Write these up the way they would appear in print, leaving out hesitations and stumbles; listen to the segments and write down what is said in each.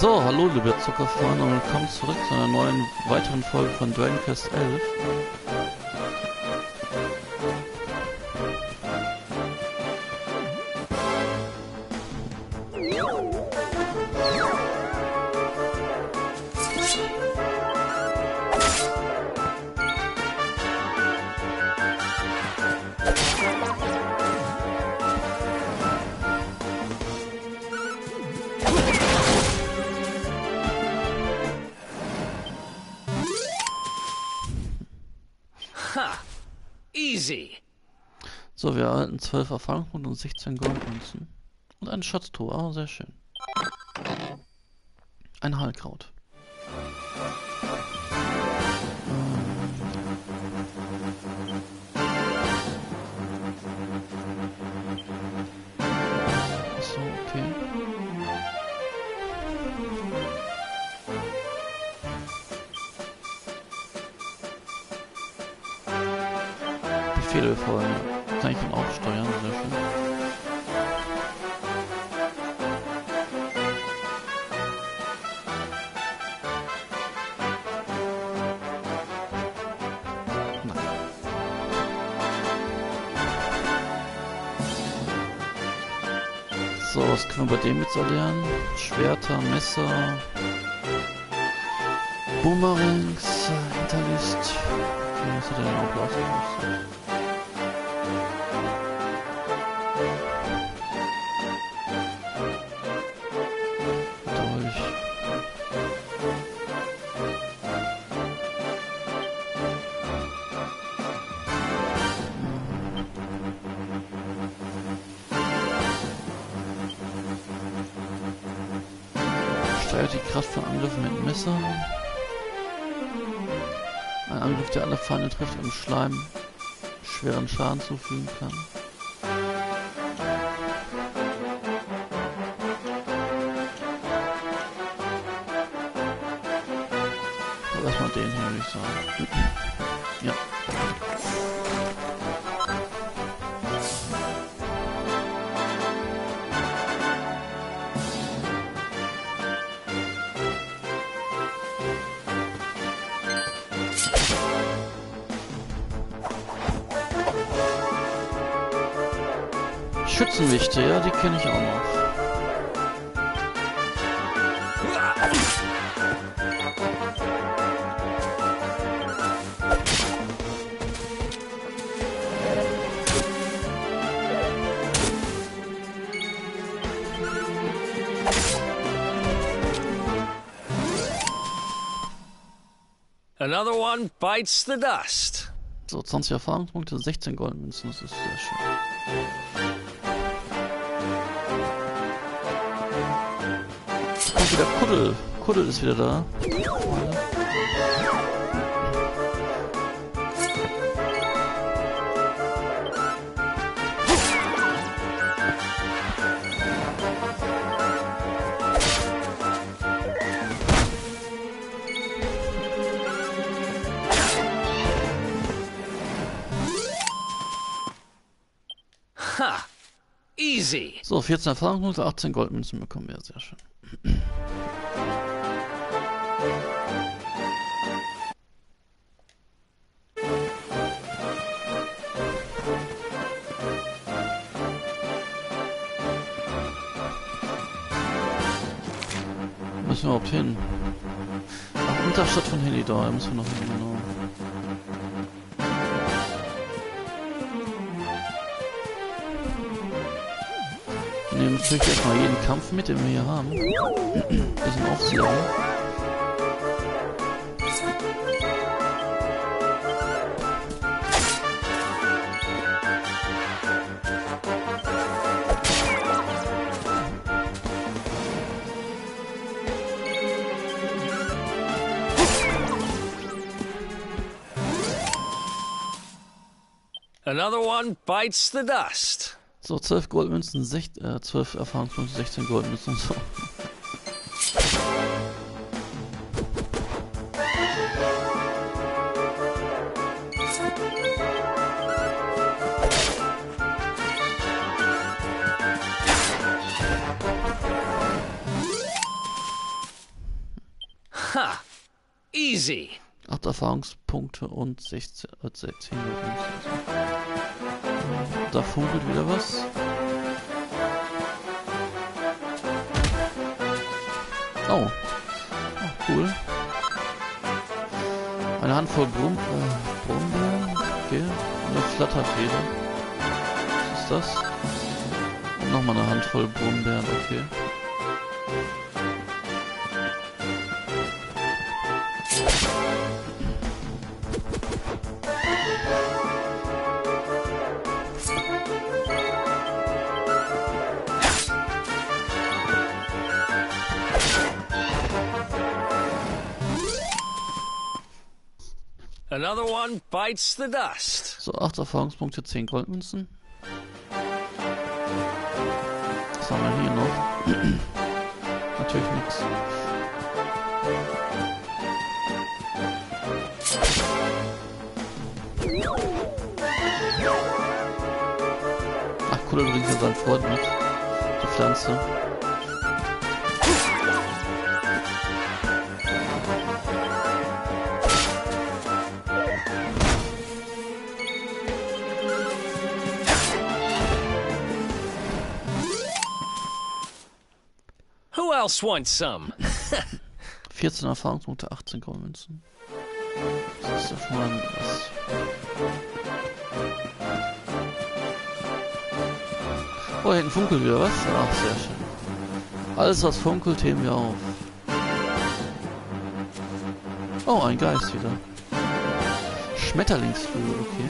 So, hallo liebe Zuckerfreunde und willkommen zurück zu einer neuen, weiteren Folge von Dragon Quest 11. Easy. So, wir erhalten 12 Erfahrungspunkte und 16 Goldmünzen. Und eine Schatztruhe, oh, sehr schön. Ein Heilkraut. So, okay. Befehle befolgen. Kann ich ihn auch steuern, sehr schön. Nein. So, was können wir bei dem jetzt erlernen? Schwerter, Messer, Boomerangs, Hinterlist. Okay, was hat er denn auch ausgerüstet? Steuert die Kraft von Angriffen mit Messer. Ein Angriff, der alle Feinde trifft und Schleim schweren Schaden zufügen kann. Lass mal den hier, würde ich sagen. Ja. Schützenwichte, ja, die kenne ich auch noch. Another one bites the dust. So, 20 Erfahrungspunkte, 16 Goldmünzen, das ist sehr schön. Kommt wieder Kuddel. Kuddel ist wieder da. Ha! Easy. So, 14 Erfahrungspunkte, 18 Goldmünzen bekommen wir, sehr schön. Müssen wir überhaupt hin? Ach, Unterstadt von Helidor, da müssen wir noch hin, genau. Wir nehmen natürlich erstmal jeden Kampf mit, den wir hier haben. Wir sind auch sehr. Another one bites the dust. So, 12 Goldmünzen, 12 Erfahrungspunkte, 16 Goldmünzen und so. Easy. 8 Erfahrungspunkte und 10 Goldmünzen. Da funkelt wieder was. Oh. Cool. Eine Handvoll Brombeeren. Okay. Eine Flatterfeder. Was ist das? Und nochmal eine Handvoll Brombeeren. Okay. Another one bites the dust. So, 8 Erfahrungspunkte, 10 Goldmünzen. Was haben wir hier noch? Natürlich nichts. Ach cool, da bringt ja sein Freund mit. Die Pflanze. Who else wants some? 14 Erfahrungspunkte, 18 Goldmünzen. Das ist doch schon mal was. Oh, hier hinten funkelt wieder was? Ach, sehr schön. Alles, was funkelt, heben wir auf. Oh, ein Geist wieder. Schmetterlingsflügel, okay.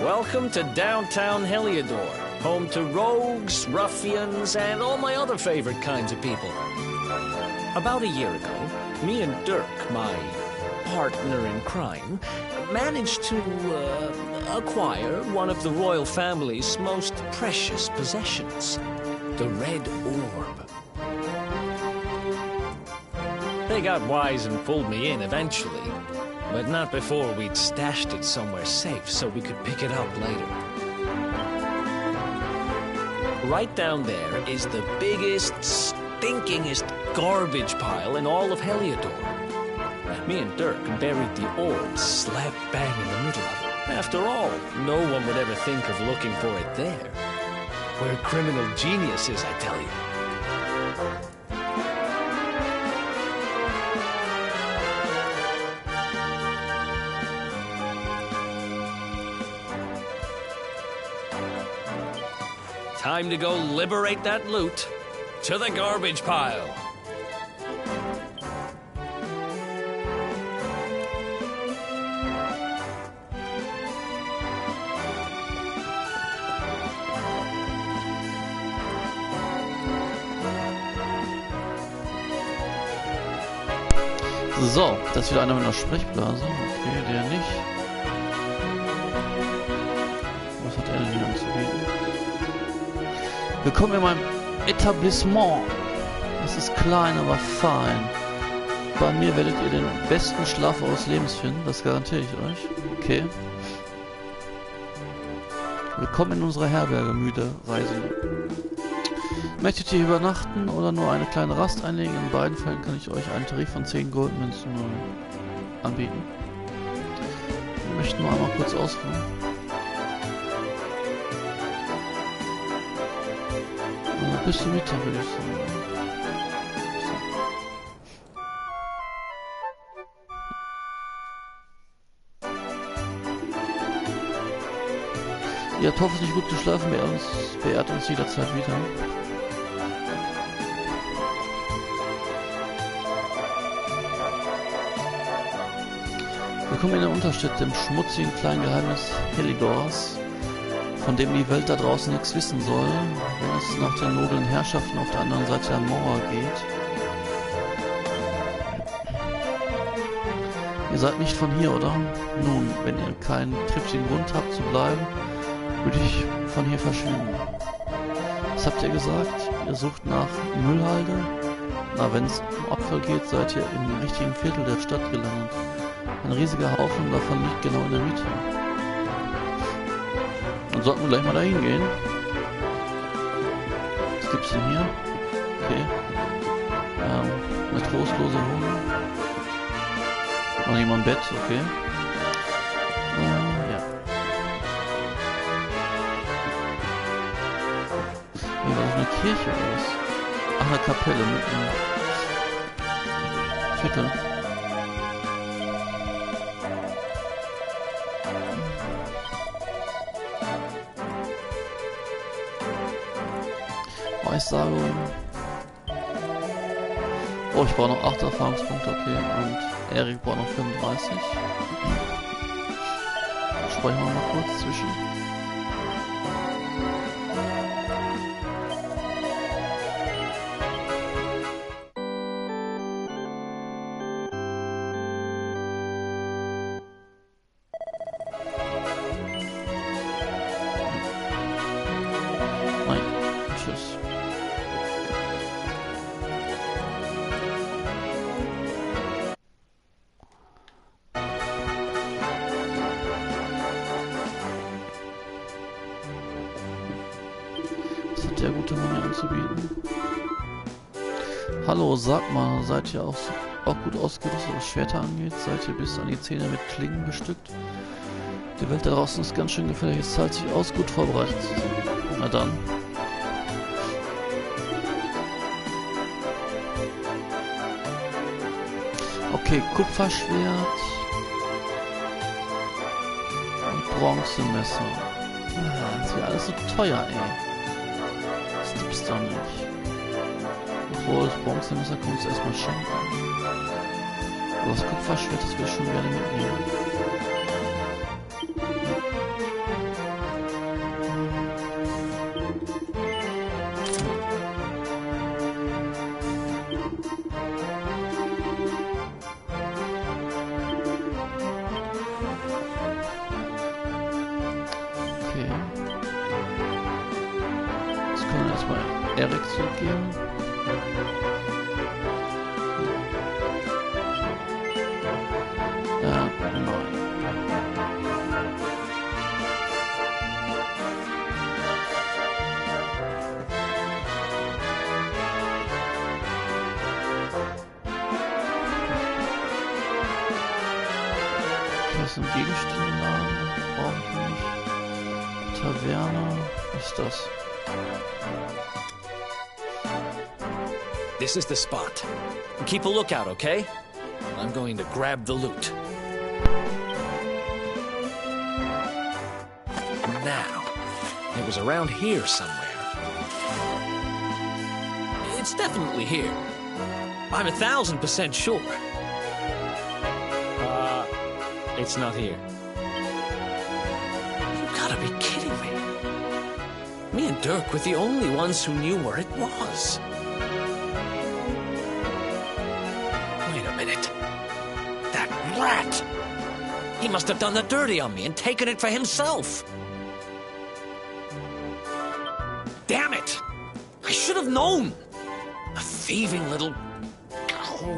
Welcome to downtown Heliodor, home to rogues, ruffians, and all my other favorite kinds of people. About a year ago, me and Dirk, my partner in crime, managed to acquire one of the royal family's most precious possessions, the Red Orb. They got wise and pulled me in eventually, but not before we'd stashed it somewhere safe so we could pick it up later. Right down there is the biggest, stinkingest garbage pile in all of Heliodor. Me and Dirk buried the orb slap bang in the middle of it. After all, no one would ever think of looking for it there. We're criminal geniuses, I tell you. Time to go liberate that loot. To the garbage pile. So, das ist wieder einer mit einer Sprechblase. Okay, der nicht. Was hat er denn hier anzubieten? Willkommen in meinem Etablissement. Es ist klein, aber fein. Bei mir werdet ihr den besten Schlaf eures Lebens finden, das garantiere ich euch. Okay. Willkommen in unserer Herberge, müde Reisende. Möchtet ihr übernachten oder nur eine kleine Rast einlegen? In beiden Fällen kann ich euch einen Tarif von 10 Goldmünzen anbieten. Wir möchten nur einmal kurz ausruhen. Bis zum Mittag würde ich sagen. Ihr habt hoffentlich gut geschlafen, beehrt uns jederzeit wieder. Willkommen in der Unterstätte, im schmutzigen kleinen Geheimnis Helidors, von dem die Welt da draußen nichts wissen soll, wenn es nach den noblen Herrschaften auf der anderen Seite der Mauer geht. Ihr seid nicht von hier, oder? Nun, wenn ihr keinen triftigen Grund habt zu bleiben, würde ich von hier verschwinden. Was habt ihr gesagt? Ihr sucht nach Müllhalde? Na, wenn es um Abfall geht, seid ihr im richtigen Viertel der Stadt gelandet. Ein riesiger Haufen davon liegt genau in der Mitte. Dann sollten wir gleich mal dahin gehen. Was gibt's denn hier? Okay. Eine trostlose Wohnung. Noch jemand im Bett, okay. Ja. Hier war doch eine Kirche oder was? Ach, eine Kapelle mit einem Viertel. Weissagung. Oh, ich brauche noch 8 Erfahrungspunkte, okay. Und Erik braucht noch 35. Sprechen wir mal kurz zwischen. Nein, tschüss. Der gute Mann hier anzubieten. Hallo, sag mal, seid ihr auch gut ausgerüstet, was Schwerter angeht? Seid ihr bis an die Zähne mit Klingen bestückt? Die Welt da draußen ist ganz schön gefährlich, es zahlt sich aus, gut vorbereitet zu sein. Na dann. Okay, Kupferschwert und Bronzemesser. Ja, das wäre alles so teuer, ey. Das gibt's doch nicht. Bevor das Bronzemesser kommt, es erstmal schenken. Aber das Kupferschwert, das will ich schon gerne mitnehmen. Okay. Jetzt können wir erstmal Erik zurückgeben. Ja, genau. Das sind Gegenstände, brauche ich nicht. Taverne, was ist das? This is the spot. Keep a lookout, okay? I'm going to grab the loot. Now, it was around here somewhere. It's definitely here. I'm 1000% sure. It's not here. You gotta be kidding me. Me and Dirk were the only ones who knew where it was. Wait a minute. That rat! He must have done the dirty on me and taken it for himself. Damn it! I should have known! A thieving little...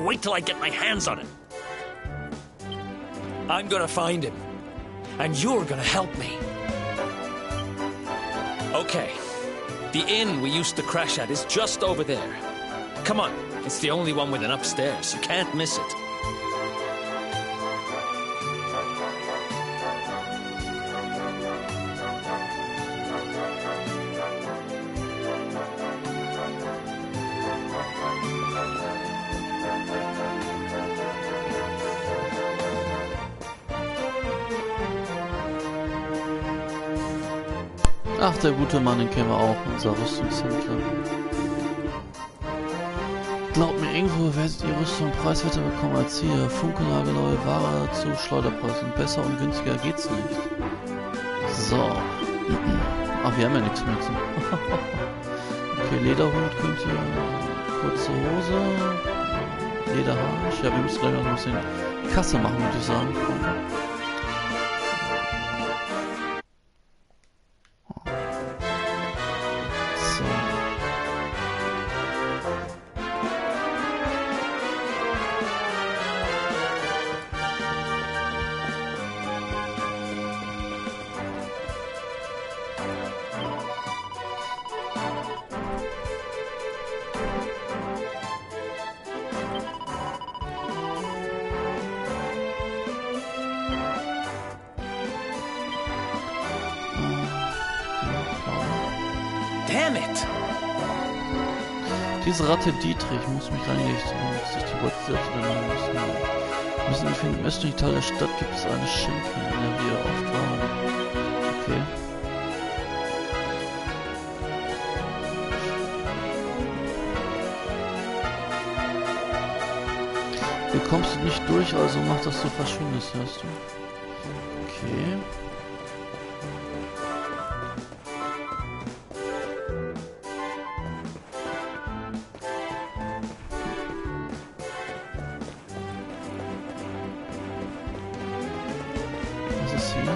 Wait till I get my hands on him. I'm gonna find him. And you're gonna help me. Okay. The inn we used to crash at is just over there. Come on. It's the only one with an upstairs. You can't miss it. Ach, der gute Mann, den kennen wir auch, unser Rüstungshändler. Glaubt mir, irgendwo werdet ihr Rüstung preiswerter bekommen als hier. Funkelnagelneue Ware zu Schleuderpreisen. Besser und günstiger geht's nicht. So. Ach, wir haben ja nichts mehr zu. Okay, Lederhut könnt ihr. Kurze Hose. Lederhaar. Ja, wir müssen gleich noch ein bisschen Kasse machen, würde ich sagen. So. Damn it! Diese Ratte Dietrich muss mich reinlegen und sich die Beute selbst übernehmen müssen. Wir finden, im östlichen Teil der Stadt gibt es eine Schenke, in der wir oft waren. Okay. Du kommst nicht durch, also mach, dass du verschwindest, hörst du? Okay. Was ist hier?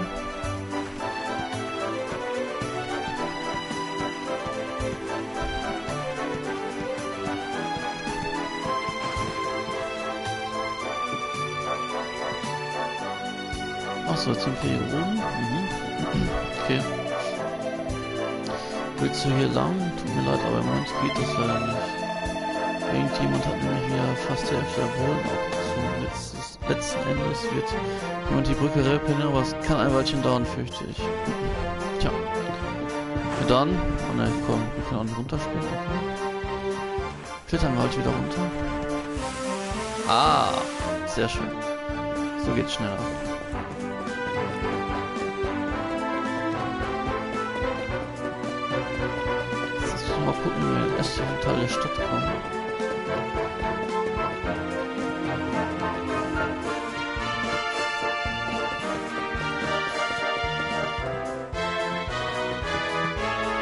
Achso, jetzt sind wir hier oben. Okay. Willst du hier lang? Tut mir leid, aber im Moment geht das leider nicht. Irgendjemand hat nämlich wieder fast die Hälfte der Bullen abgezogen. Letzten Endes wird jemand die Brücke reparieren, aber es kann ein Weilchen dauern, fürchte ich. Tja. Ja, dann. Oh ne, komm, wir können auch nicht runterspringen. Okay. Klettern wir halt wieder runter. Ah, sehr schön. So geht's schneller. Mal gucken, wie wir in den östlichen Teil der Stadt kommen.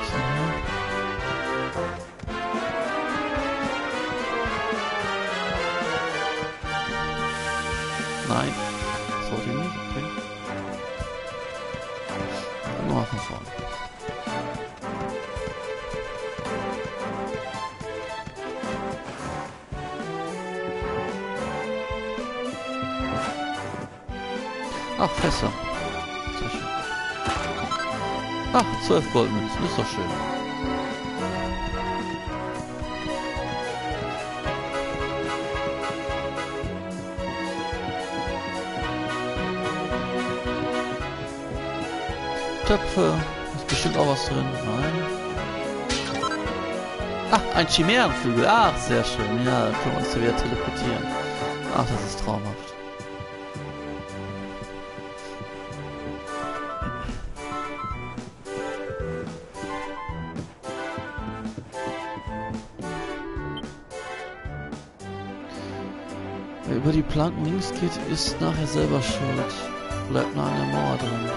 So. Nein. Sollte ich nicht, okay. Dann nochmal von vorne. Ach, Fässer. Sehr schön. Ach, 12 Goldmünzen. Ist doch schön. Töpfe. Ist bestimmt auch was drin. Nein. Ach, ein Chimärenflügel. Ach, sehr schön. Ja, dann können wir uns da wieder teleportieren. Ach, das ist traumhaft. Wer über die Planken links geht, ist nachher selber schuld. Bleibt nah an der Mauer dran.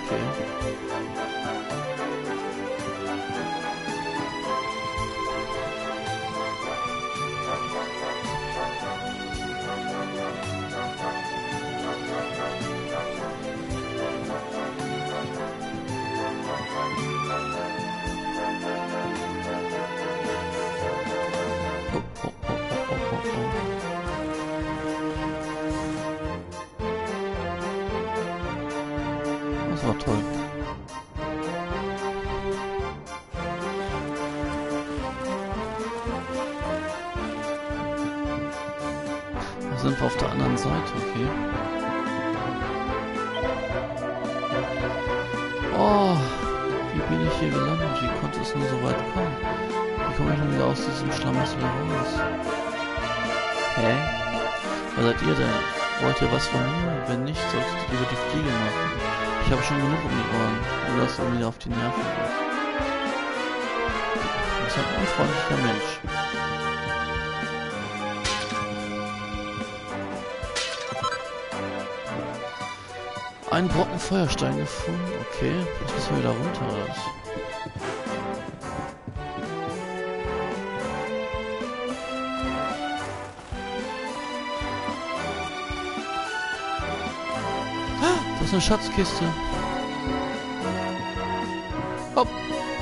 Okay. Das war toll. Da sind wir auf der anderen Seite, okay. Oh, wie bin ich hier gelandet? Wie konnte es nur so weit kommen? Wie komme ich nun wieder aus diesem Schlamassel raus? Hä? Wer seid ihr denn? Wollt ihr was von mir? Wenn nicht, solltet ihr lieber die Fliege machen. Ich Ich habe schon genug um die Ohren, nur dass du mir auf die Nerven gehst. Du bist ein unfreundlicher Mensch. Ein Brocken Feuerstein gefunden, okay. Jetzt müssen wir wieder runter, oder was? Das ist eine Schatzkiste. Hopp,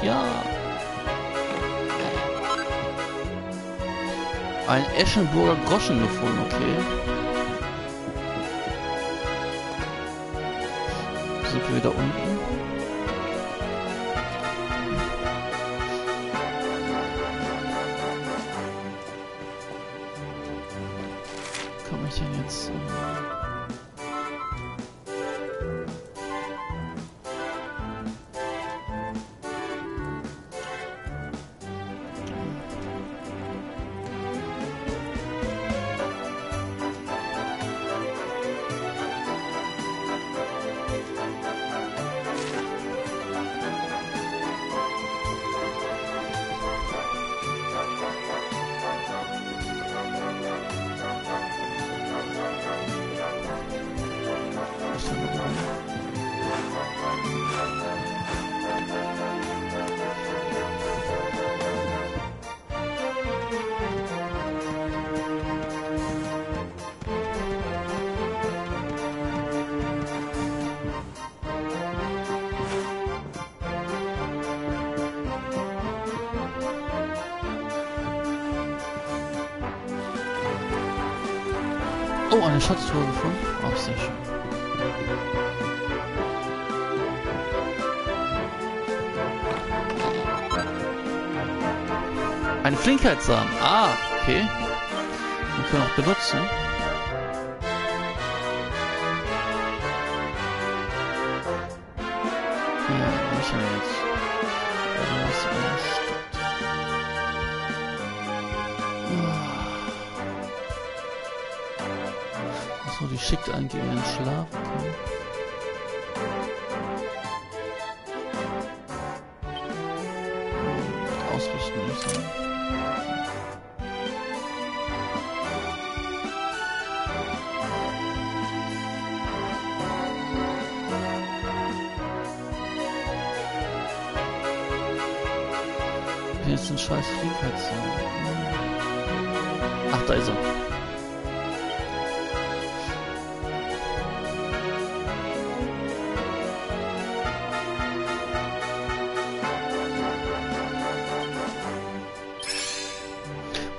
ja. Ein Eschenburger Groschen gefunden, okay. Sind wir wieder unten? Komme ich denn jetzt? Oh, eine Schatztruhe gefunden. Auch sehr schön. Ein Flinkheitssamen. Ah, okay. Den können wir auch benutzen. Ja, wo ist er jetzt? Da ist eine Stadt. Achso, die schickt eigentlich in den Schlaf. Okay. Ausrüsten würde ich sagen. Hier ist ein scheiß Flinkheitssamen. Ach, da ist er.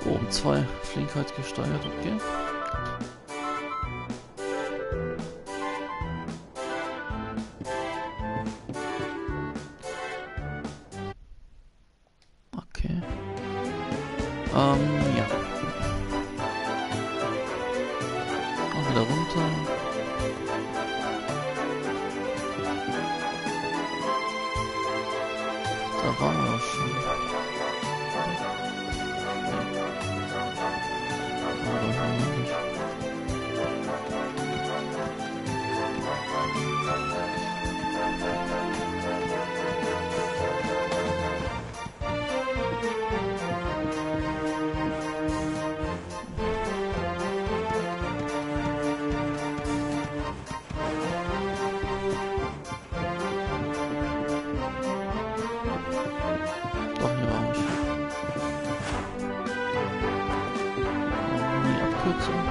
Oben 2 Flinkheit gesteigert, okay. Okay. Ja. Auch wieder runter. Da waren wir doch schon. Doch, hier war ich. Die Abkürzung.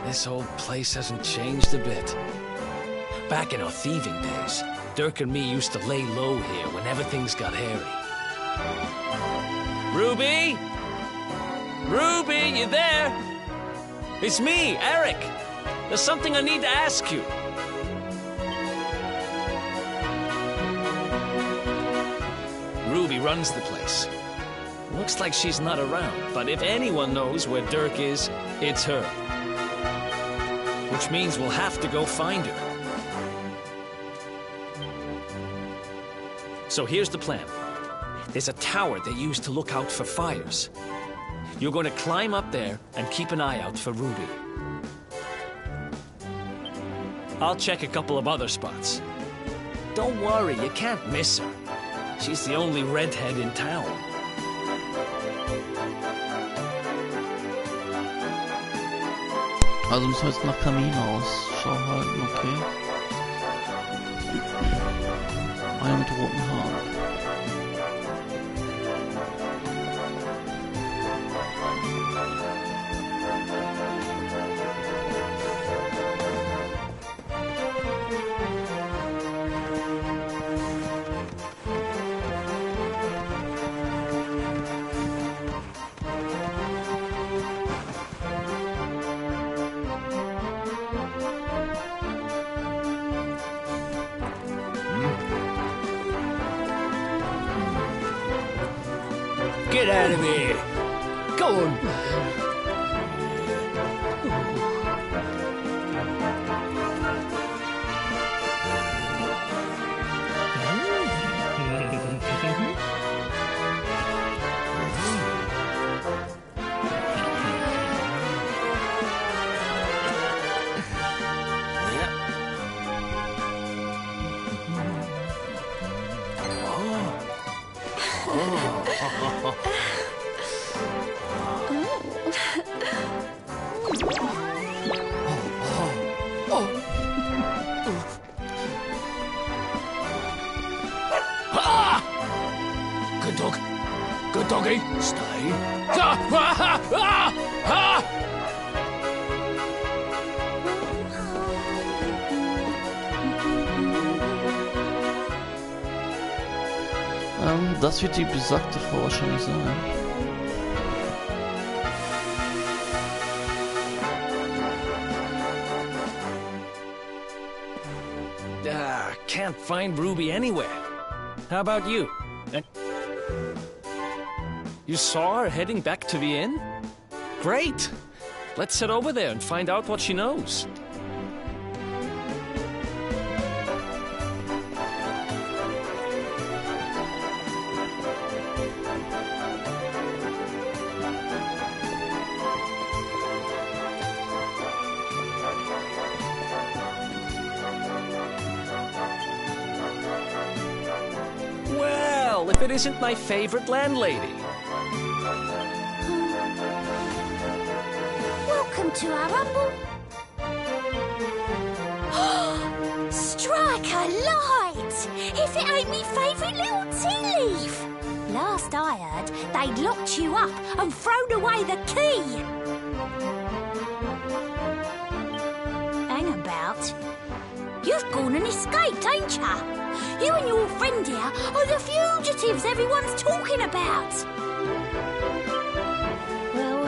This whole place hasn't changed a bit. Back in our thieving days, Dirk and me used to lay low here whenever things got hairy. Ruby? Ruby, you there? It's me, Eric. There's something I need to ask you. Ruby runs the place. Looks like she's not around, but if anyone knows where Dirk is, it's her. Which means we'll have to go find her. So here's the plan. There's a tower they use to look out for fires. You're going to climb up there and keep an eye out for Ruby. I'll check a couple of other spots. Don't worry, you can't miss her. She's the only redhead in town. Also müssen wir jetzt nach Kamin Ausschau halten, okay. Eine mit roten Haaren. Get out of here! Go on! Good dog. Good doggy. Stay. Das wird die besagte Frau wahrscheinlich sein. Can't find Ruby anywhere. How about you? You saw her heading back to the inn? Great! Let's head over there and find out what she knows. Well, if it isn't my favorite landlady. Welcome to our rumble. Strike a light! If it ain't me favourite little tea leaf. Last I heard, they'd locked you up and thrown away the key. Hang about. You've gone and escaped, ain't ya? You and your friend here are the fugitives everyone's talking about. Well,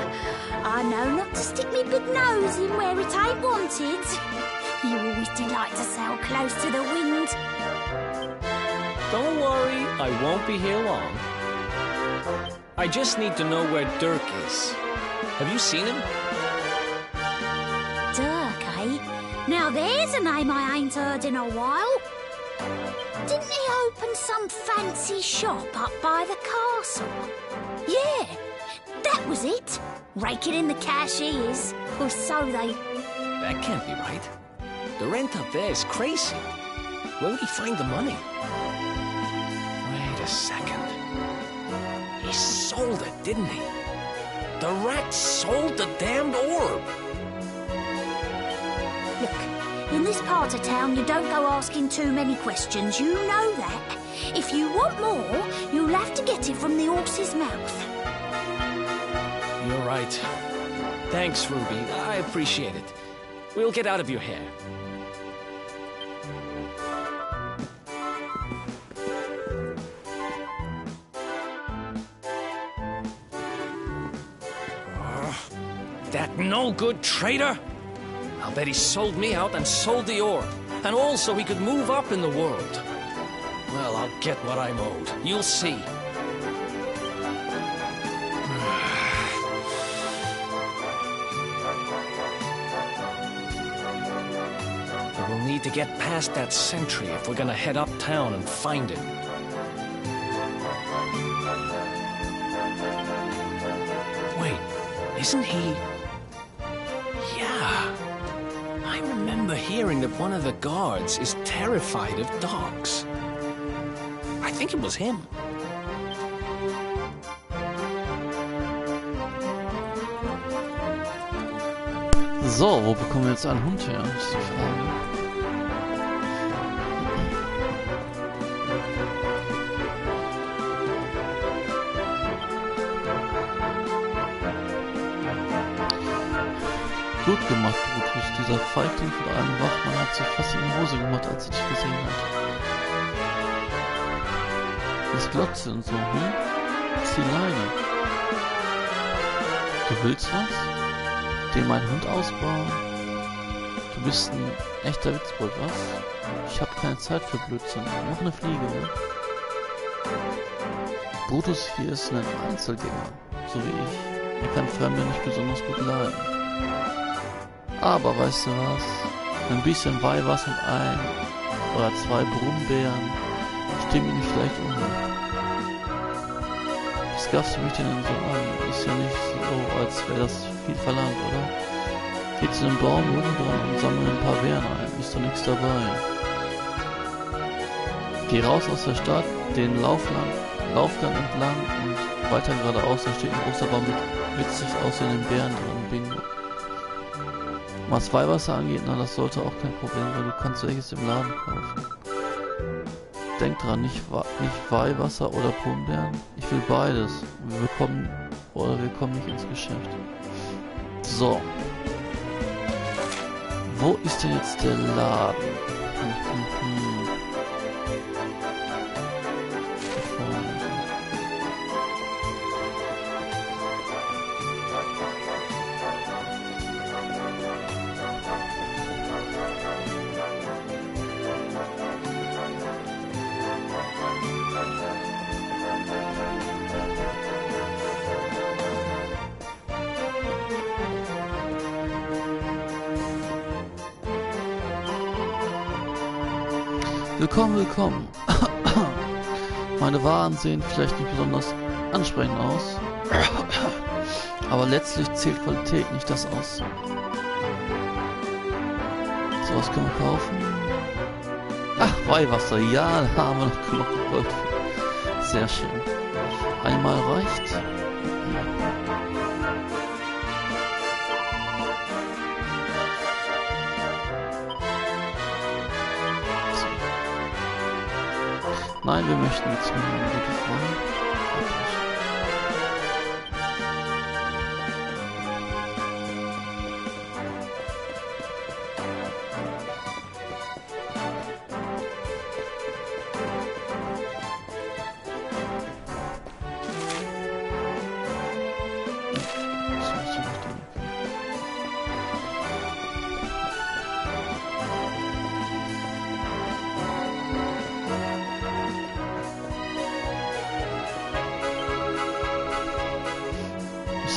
I know not to stick me big nose in where it ain't wanted. You always delight to sail close to the wind. Don't worry, I won't be here long. I just need to know where Dirk is. Have you seen him? Dirk, eh? Now there's a name I ain't heard in a while. Didn't he open some fancy shop up by the castle? Yeah, that was it. Raking in the cash he is, or so they... That can't be right. The rent up there is crazy. Where would he find the money? Wait a second. He sold it, didn't he? The rat sold the damned orb. Look, in this part of town you don't go asking too many questions, you know that. If you want more, you'll have to get it from the horse's mouth. You're right. Thanks, Ruby. I appreciate it. We'll get out of your hair. That no-good traitor? I'll bet he sold me out and sold the orb. And all so he could move up in the world. Well, I'll get what I'm owed. You'll see. But we'll need to get past that sentry if we're gonna head uptown and find him. Wait, isn't he... Yeah. I remember hearing that one of the guards is terrified of dogs. I think it was him. So, wo bekommen wir jetzt einen Hund her? Ist die Frage. Gut gemacht, Brutus. Dieser Feigling von einem Wachmann hat sich fast in die Hose gemacht, als er dich gesehen hat. Das Glotze und so, hm? Zieh Leine. Du willst was? Den meinen Hund ausbauen? Du bist ein echter Witzbold, was? Ich hab keine Zeit für Blödsinn. Noch eine Fliege, oder? Brutus hier ist ein Einzelgänger, so wie ich. Er kann Fremde nicht besonders gut leiden. Aber weißt du was? Ein bisschen Weihwasser und ein oder zwei Brumbeeren stimmen ihn vielleicht um. Was gaffst du mich denn so an? Ist ja nicht so, als wäre das viel verlangt, oder? Geh zu dem Baum unten dran und sammle ein paar Beeren ein. Ist doch nichts dabei. Geh raus aus der Stadt, den Laufgang entlang und weiter geradeaus. Da steht ein großer Baum mit witzig aussehenden Beeren drin. Bingo. Was Weihwasser angeht, na, das sollte auch kein Problem, weil du kannst welches im Laden kaufen. Denk dran, nicht Weihwasser oder Brombeeren. Ich will beides. Wir kommen nicht ins Geschäft. So. Wo ist denn jetzt der Laden? Willkommen, willkommen. Meine Waren sehen vielleicht nicht besonders ansprechend aus, aber letztlich zählt Qualität, nicht das Aussehen. So, was können wir kaufen? Ach, Weihwasser, ja, da haben wir noch genug Gold für. Sehr schön. Einmal reicht. Nein, wir möchten jetzt mal eine gute Frage.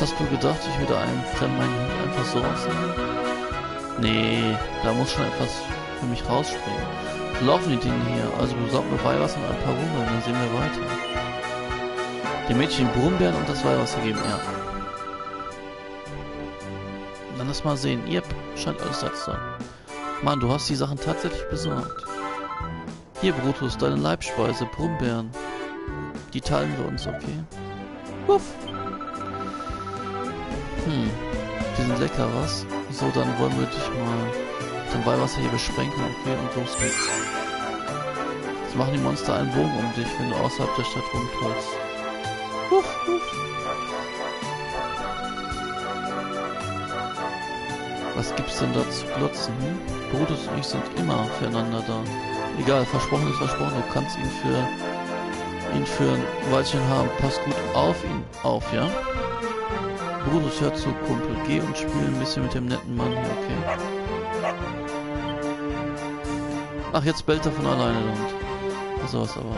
Hast du gedacht, ich würde einem Fremden meinen Hund einfach so aussehen? Nee, da muss schon etwas für mich rausspringen. So laufen die Dinge hier, also besorgt mir Weihwasser und ein paar Brumbeeren, dann sehen wir weiter. Dem Mädchen Brumbeeren und das Weihwasser geben, ja. Dann lass mal sehen, yep, scheint alles da zu sein. Mann, du hast die Sachen tatsächlich besorgt. Hier, Brutus, deine Leibspeise, Brumbeeren. Die teilen wir uns, okay? Puff. Die sind lecker, was? So, dann wollen wir dich mal zum Weihwasser hier besprenkeln, okay, und los geht's. Jetzt machen die Monster einen Bogen um dich, wenn du außerhalb der Stadt rumtollst. Huff, huff. Was gibt's denn da zu glotzen, Brutus und ich sind immer füreinander da. Egal, versprochen ist versprochen, du kannst ihn für ein Weilchen haben. Pass gut auf ihn auf, ja? Brutus, hör zu, Kumpel. Geh und spiel ein bisschen mit dem netten Mann hier, okay. Ach, jetzt bellt er von alleine, der Hund. So ist aber.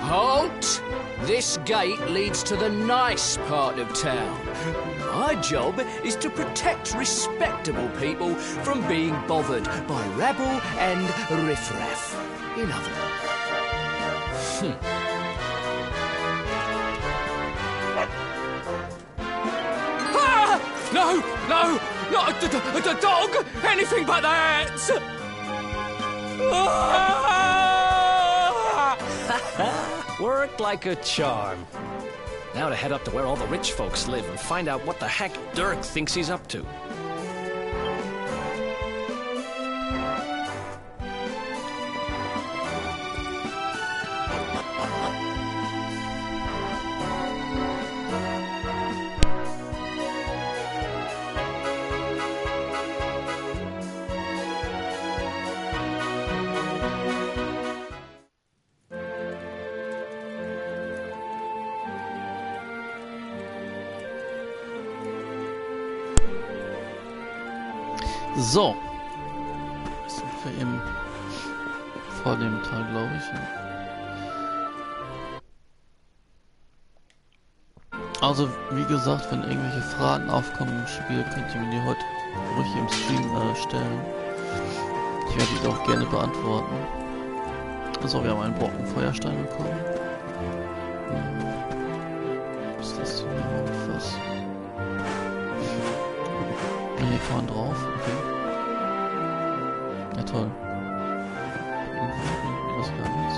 Halt! This gate leads to the nice part of town. My job is to protect respectable people from being bothered by rabble and riffraff. In other words. Ah! No! No! Not the dog! Anything but that! Worked like a charm. Now to head up to where all the rich folks live and find out what the heck Dirk thinks he's up to. So. Das sind wir eben vor dem Teil, glaube ich. Ja. Also, wie gesagt, wenn irgendwelche Fragen aufkommen im Spiel, könnt ihr mir die heute ruhig im Stream stellen. Ich werde die auch gerne beantworten. So, wir haben einen Brocken Feuerstein bekommen. Was ist das hier? Was? Hier kann man drauf, okay. Ja, toll. Irgendwie bringt mir das gar nichts.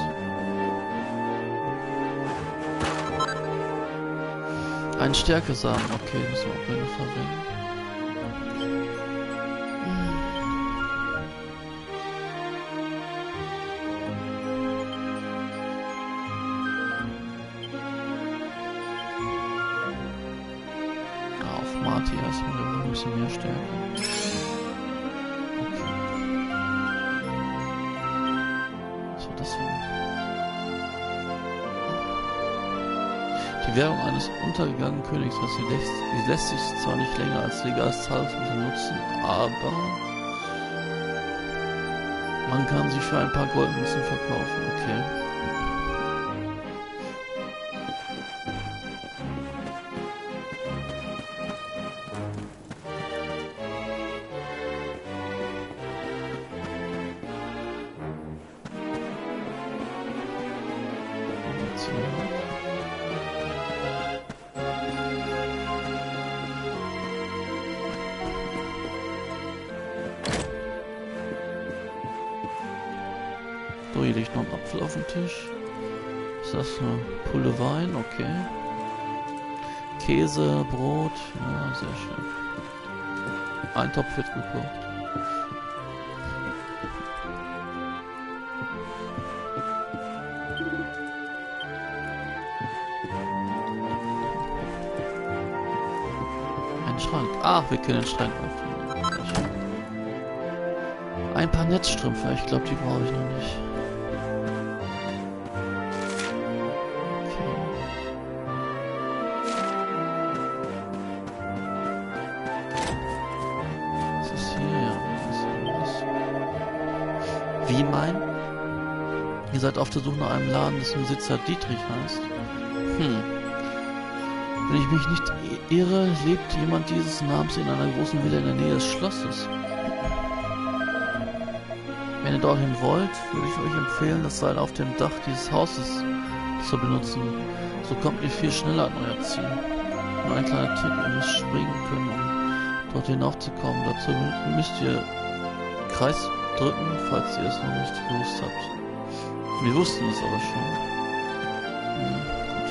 Ein Stärkesamen, okay, müssen wir auch gerne verwenden. Auf Marty erstmal ein bisschen mehr Stärke. Okay. Was war das denn? Die Währung eines untergegangenen Königs, sie lässt sich zwar nicht länger als legales Zahlungsmittel nutzen, aber man kann sie für ein paar Goldmünzen verkaufen, okay. So, hier liegt noch ein Apfel auf dem Tisch. Ist das eine Pulle Wein? Okay. Käse, Brot. Ja, sehr schön. Ein Topf wird gekocht. Ein Schrank. Ach, wir können den Schrank öffnen. Ein paar Netzstrümpfe. Ich glaube, die brauche ich noch nicht. Wie mein? Ihr seid auf der Suche nach einem Laden, dessen Besitzer Dietrich heißt. Wenn ich mich nicht irre, lebt jemand dieses Namens in einer großen Villa in der Nähe des Schlosses. Wenn ihr dorthin wollt, würde ich euch empfehlen, das Seil auf dem Dach dieses Hauses zu benutzen. So kommt ihr viel schneller an euer Ziel. Nur ein kleiner Tipp, ihr müsst springen können, um dort hinaufzukommen. Dazu müsst ihr Kreis drücken, falls ihr es noch nicht gewusst habt. Wir wussten es aber schon. Ja, gut.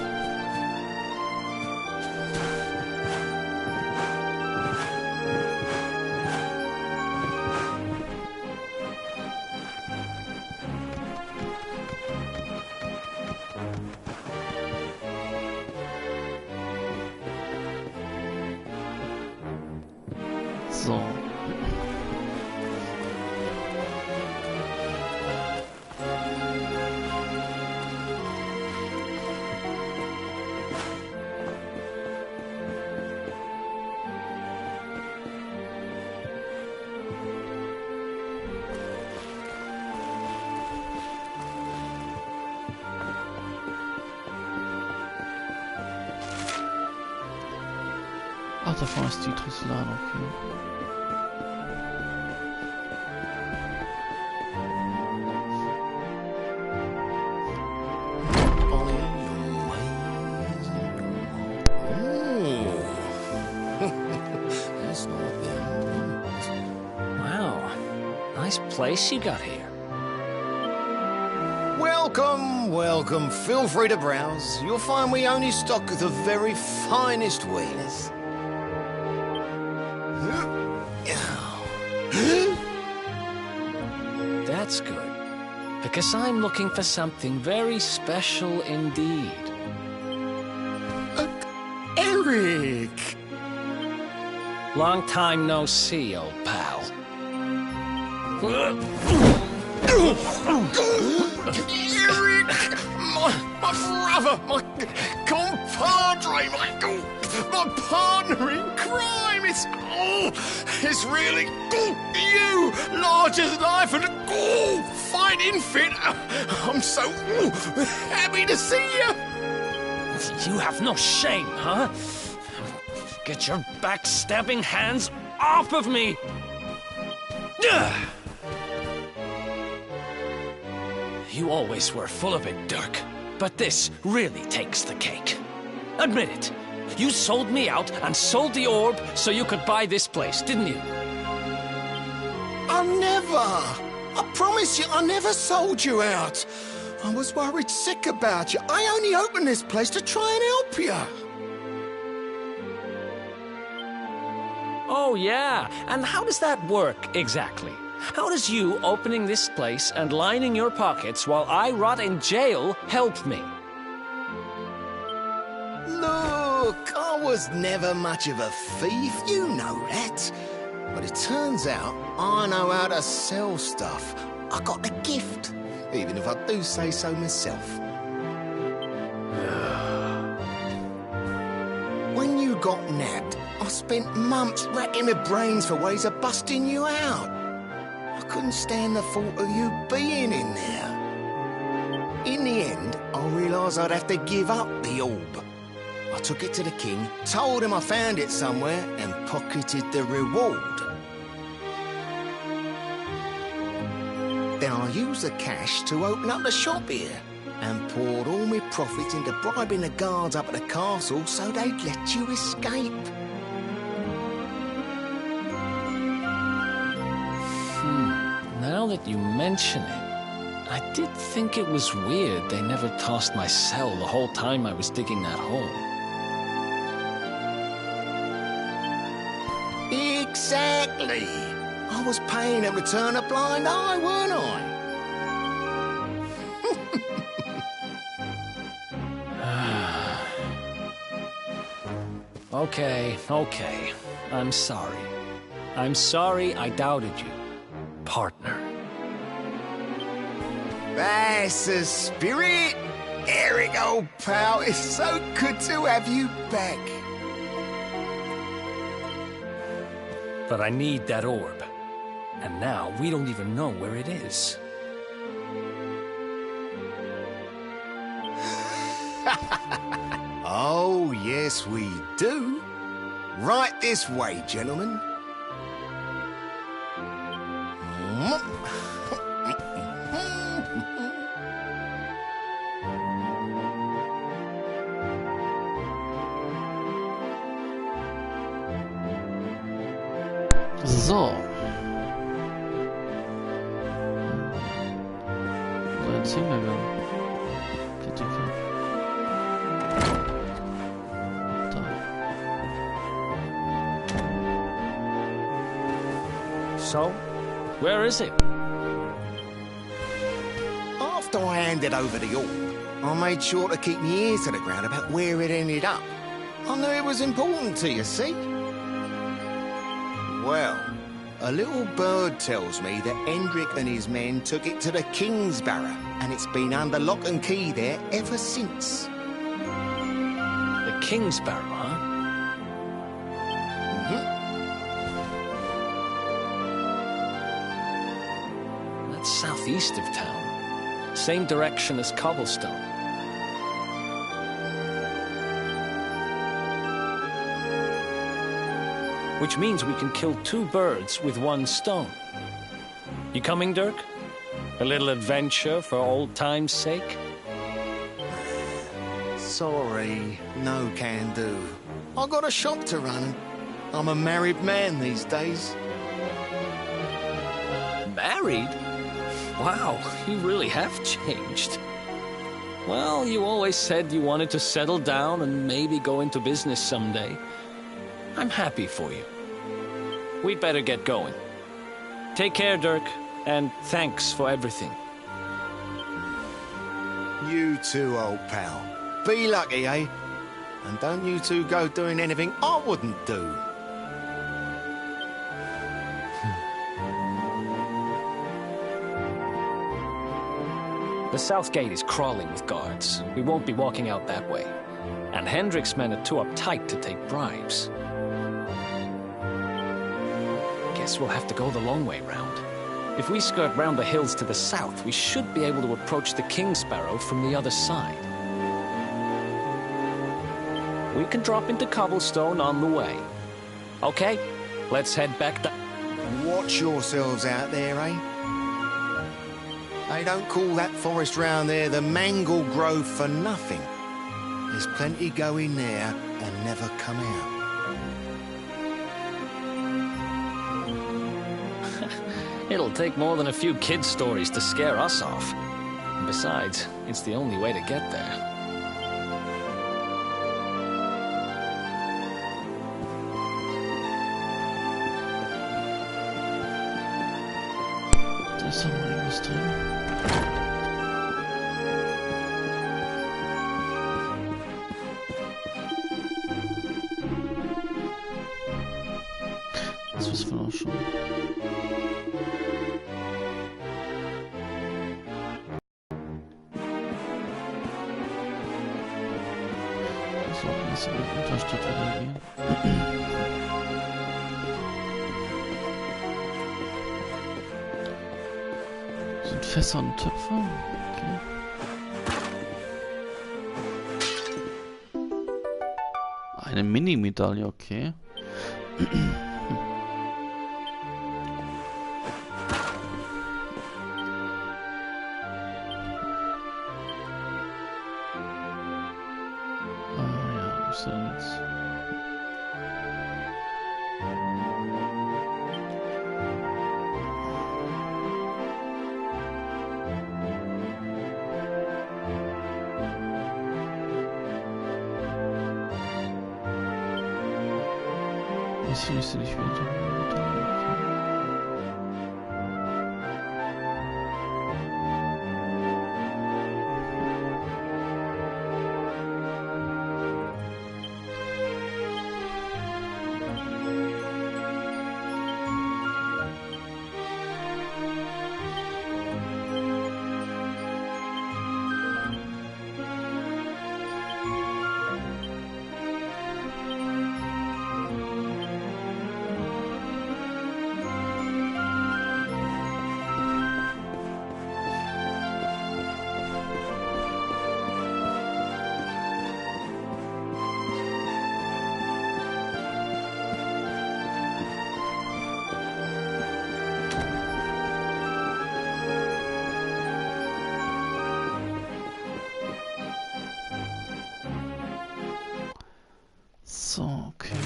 So. Ach, da vorne ist die Drosselade, okay. Wow, nice place you got here. Welcome, welcome. Feel free to browse. You'll find we only stock the very finest wares. That's good, because I'm looking for something very special indeed. Eric! Long time no see, old pal. Eric! My brother, my compadre, my partner in crime! It's really you! Large as life and fighting fit! I'm so happy to see you! You have no shame, huh? Get your backstabbing hands off of me! You always were full of it, Dirk. But this really takes the cake. Admit it. You sold me out and sold the orb so you could buy this place, didn't you? I never! I promise you, I never sold you out. I was worried sick about you. I only opened this place to try and help you. Oh, yeah. And how does that work, exactly? How does you opening this place and lining your pockets while I rot in jail help me? Look, I was never much of a thief, you know that. But it turns out I know how to sell stuff. I got the gift, even if I do say so myself. When you got nabbed, I spent months racking my brains for ways of busting you out. I couldn't stand the thought of you being in there. In the end, I realised I'd have to give up the orb. I took it to the king, told him I found it somewhere, and pocketed the reward. Then I used the cash to open up the shop here, and poured all my profits into bribing the guards up at the castle so they'd let you escape. Now that you mention it, I did think it was weird they never tossed my cell the whole time I was digging that hole. Exactly. I was paying them to turn a blind eye, weren't I? Okay. I'm sorry. I'm sorry I doubted you, partner. That's the spirit! Eric, old pal, it's so good to have you back. But I need that orb. And now we don't even know where it is. Oh, yes, we do. Right this way, gentlemen. So. So, jetzt sehen wir wieder. Kritiker. Da. So, where is it? After I handed over the orb, I made sure to keep my ears to the ground about where it ended up. I knew it was important to you, see? Well, a little bird tells me that Hendrik and his men took it to the King's Barrow, and it's been under lock and key there ever since. The King's Barrow, huh? That's southeast of town. Same direction as Cobblestone. which means we can kill 2 birds with 1 stone. You coming, Dirk? A little adventure for old time's sake? Sorry, no can do. I got a shop to run. I'm a married man these days. Married? Wow, you really have changed. Well, you always said you wanted to settle down and maybe go into business someday. I'm happy for you. We'd better get going. Take care, Dirk, and thanks for everything. You too, old pal. Be lucky, eh? And don't you two go doing anything I wouldn't do. The south gate is crawling with guards. We won't be walking out that way. And Hendrik's men are too uptight to take bribes. Guess we'll have to go the long way round. If we skirt round the hills to the south, we should be able to approach the King Sparrow from the other side. We can drop into cobblestone on the way. Okay, let's head back down. Watch yourselves out there, eh? They don't call that forest round there the Mangle Grove for nothing. There's plenty go in there and never come out. It'll take more than a few kid stories to scare us off. And besides, it's the only way to get there. Da ist doch noch irgendwas drin. Das wissen wir auch schon. So, lass in die Unterstadt wieder gehen. Sind Fässer und Töpfe? Okay. Eine Mini-Medaille, okay. Das findest du nicht wieder. So, okay.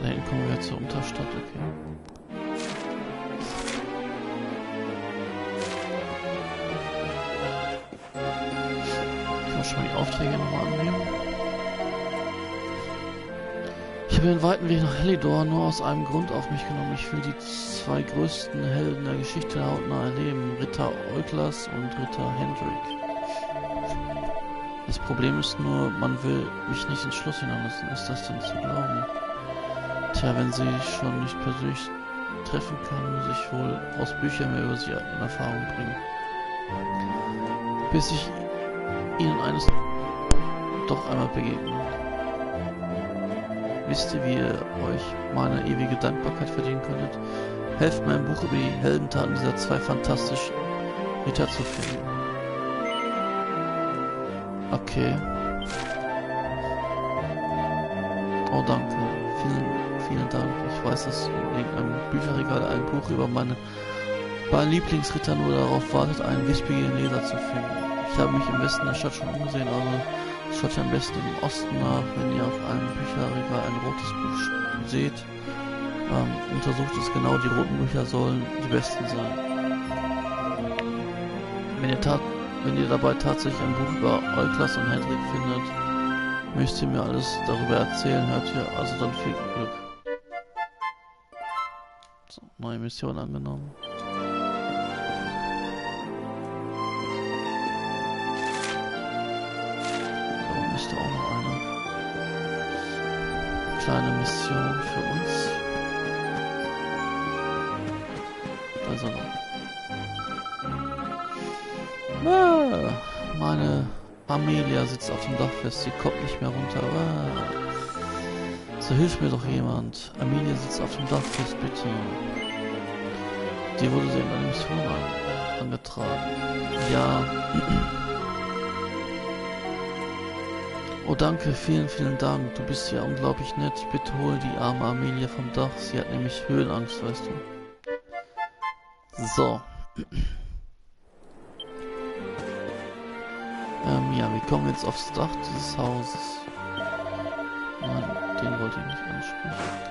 Da hinten kommen wir jetzt zur Unterstadt, okay. Ich muss schon mal die Aufträge nochmal annehmen. Ich habe den weiten Weg nach Helidor nur aus einem Grund auf mich genommen. Ich will die 2 größten Helden der Geschichte hautnah erleben. Ritter Euklas und Ritter Hendrik. Das Problem ist nur, man will mich nicht ins Schloss hineinlassen. Ist das denn zu glauben? Tja, wenn sie schon nicht persönlich treffen kann, muss ich wohl aus Büchern mehr über sie in Erfahrung bringen. Bis ich ihnen eines doch einmal begegne. Wisst ihr, wie ihr euch meine ewige Dankbarkeit verdienen könntet? Helft mir, ein Buch über die Heldentaten dieser 2 fantastischen Ritter zu finden. Okay. Oh, danke. Vielen Dank. Ich weiß, dass in irgendeinem Bücherregal ein Buch über meine beiden Lieblingsritter nur darauf wartet, einen wissbegierigen Leser zu finden. Ich habe mich im Westen der Stadt schon umgesehen, aber schaut ihr am besten im Osten nach, wenn ihr auf einem Bücherregal ein rotes Buch seht. Untersucht es genau, die roten Bücher sollen die besten sein. Wenn ihr dabei tatsächlich ein Buch über Euklas und Hendrik findet, müsst ihr mir alles darüber erzählen, hört ihr, also dann viel Glück. So, neue Mission angenommen. Da unten ist auch noch eine kleine Mission für uns. Da ist er noch. Meine Amelia sitzt auf dem Dach fest, sie kommt nicht mehr runter. So, hilft mir doch jemand. Amelia sitzt auf dem Dach fest, bitte. Die wurde sie in einer Mission angetragen. Ja. Oh, danke, vielen Dank. Du bist ja unglaublich nett. Bitte hol die arme Amelia vom Dach. Sie hat nämlich Höhenangst, weißt du. So. Ja, wir kommen jetzt aufs Dach dieses Hauses. Nein, den wollte ich nicht ansprechen.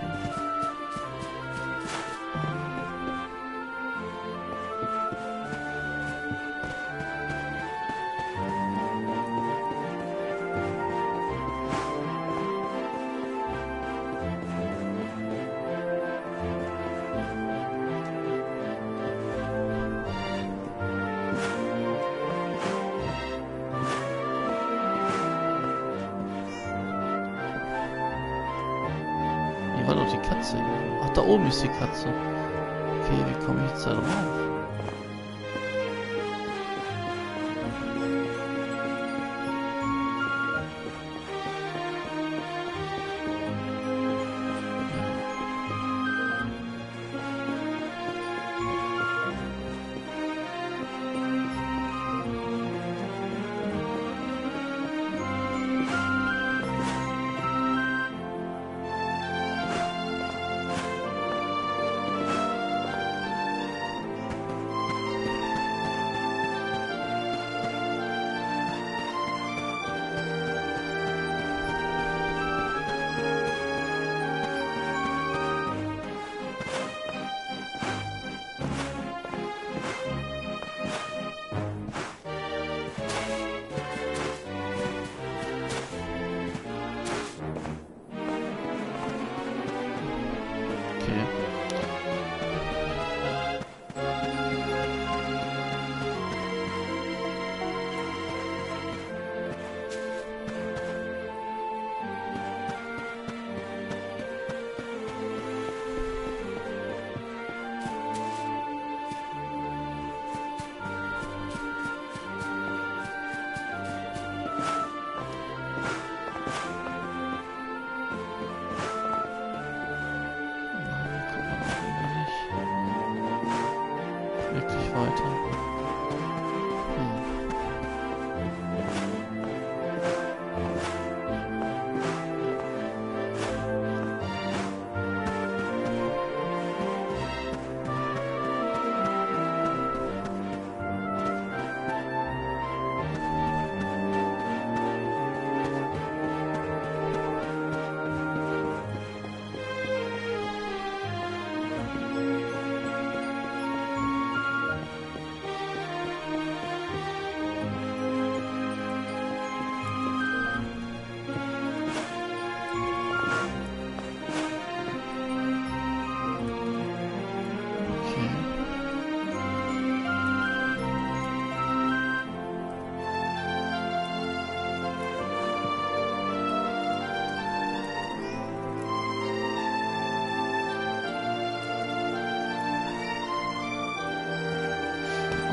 War doch die Katze. Ach, da oben ist die Katze. Okay, wie komme ich jetzt da drauf?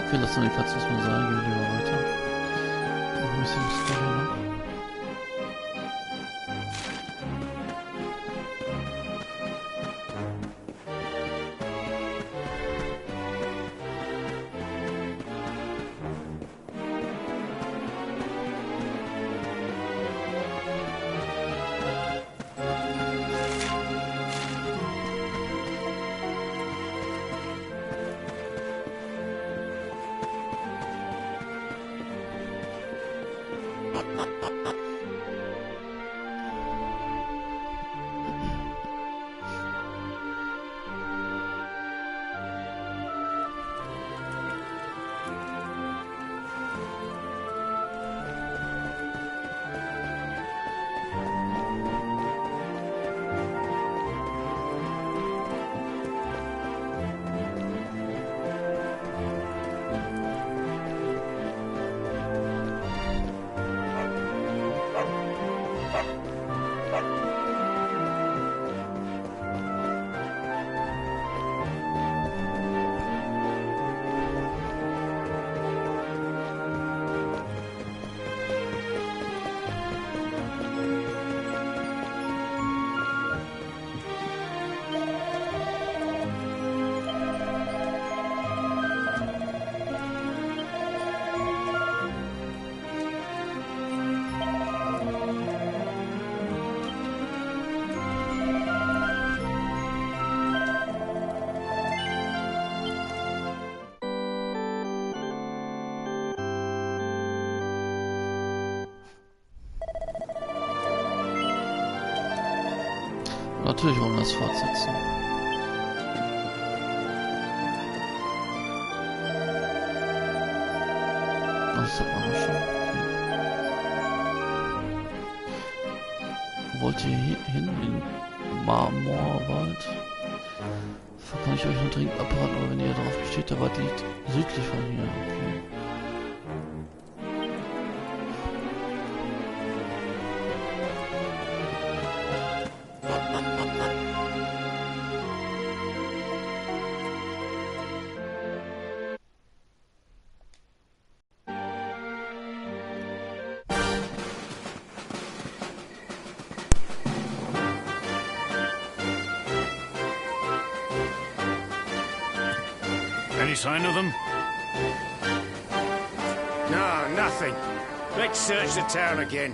Okay, lass mal die Katze erstmal sagen, gehen wir lieber weiter. Noch ein bisschen Story noch. Natürlich wollen wir das fortsetzen. Das hat man schon. Okay. Wollt ihr hier hin in Marmorwald? Kann ich euch nur dringend abraten, aber wenn ihr darauf besteht, der Wald liegt südlich von hier. Okay. Any sign of them? No, nothing. Let's search the town again.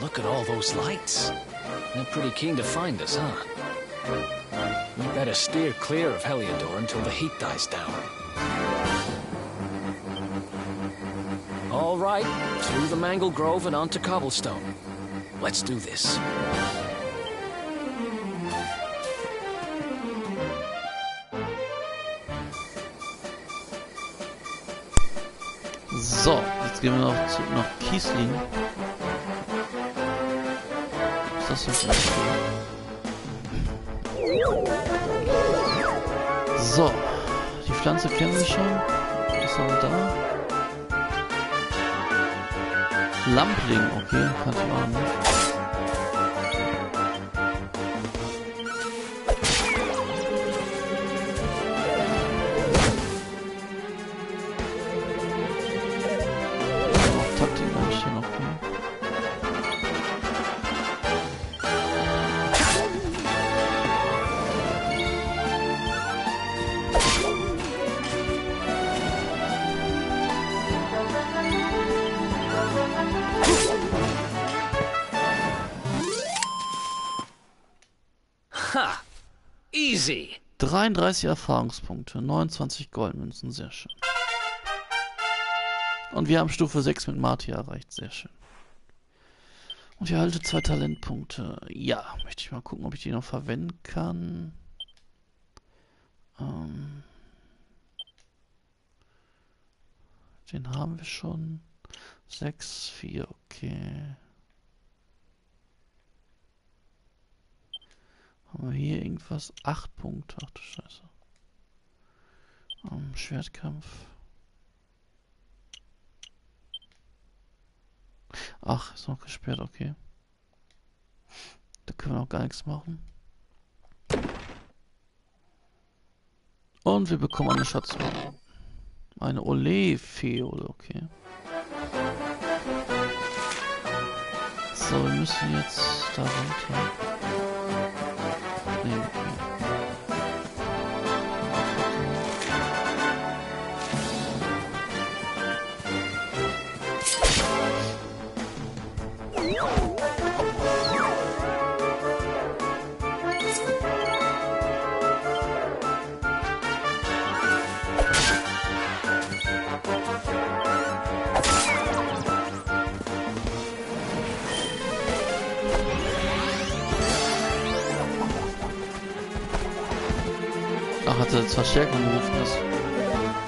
Look at all those lights. They're pretty keen to find us, huh? We better steer clear of Heliodor until the heat dies down. All right, through the Mangle Grove and onto Cobblestone. Let's do this. So, jetzt gehen wir noch nach Kiesling. Was ist das jetzt? So, die Pflanze kennen wir schon. Was haben wir da? Lampling, okay, kannte ich auch nicht. Ha! Easy! 33 Erfahrungspunkte, 29 Goldmünzen, sehr schön. Und wir haben Stufe 6 mit Marty erreicht, sehr schön. Und ich erhalte 2 Talentpunkte. Ja, möchte ich mal gucken, ob ich die noch verwenden kann. Den haben wir schon. 6, 4, okay. Haben wir hier irgendwas? 8 Punkte. Ach du Scheiße. Schwertkampf. Ach, ist noch gesperrt, okay. Da können wir noch gar nichts machen. Und wir bekommen eine Schatztruhe. Eine Ole-Feole, okay. So, wir müssen jetzt da runter. Nee, okay. Ach, hat er jetzt Verstärkung gerufen, das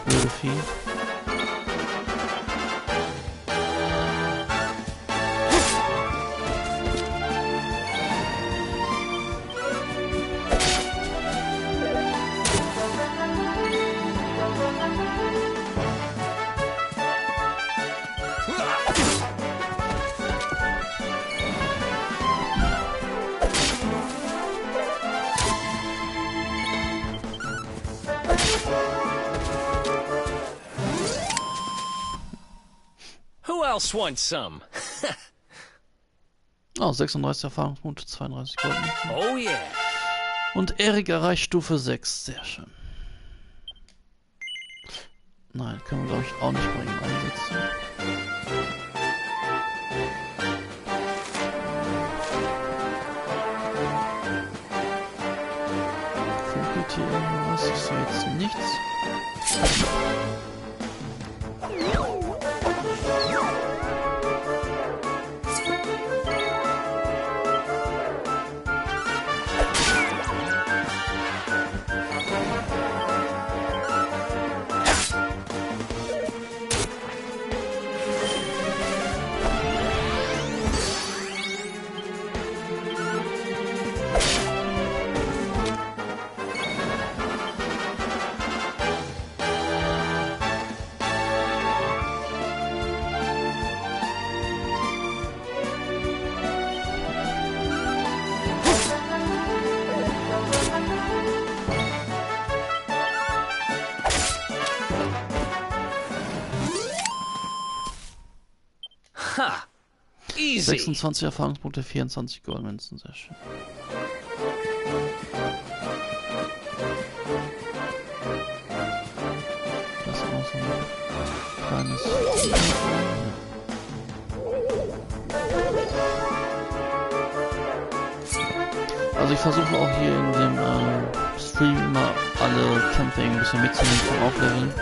blöde Vieh. Who else wants some? Oh, 36 Erfahrungspunkte, 32 Goldmünzen. Oh yeah. Und Erik erreicht Stufe 6, sehr schön. Nein, können wir glaube ich auch nicht bei ihm einsetzen. Funkelt hier irgendwas? Ich sehe jetzt nichts. Easy. 26 Erfahrungspunkte, 24 Goldmünzen, sehr schön. Das ist auch so ein kleines... Also ich versuche auch hier in dem Stream immer alle Kämpfe ein bisschen mitzunehmen zum Aufleveln.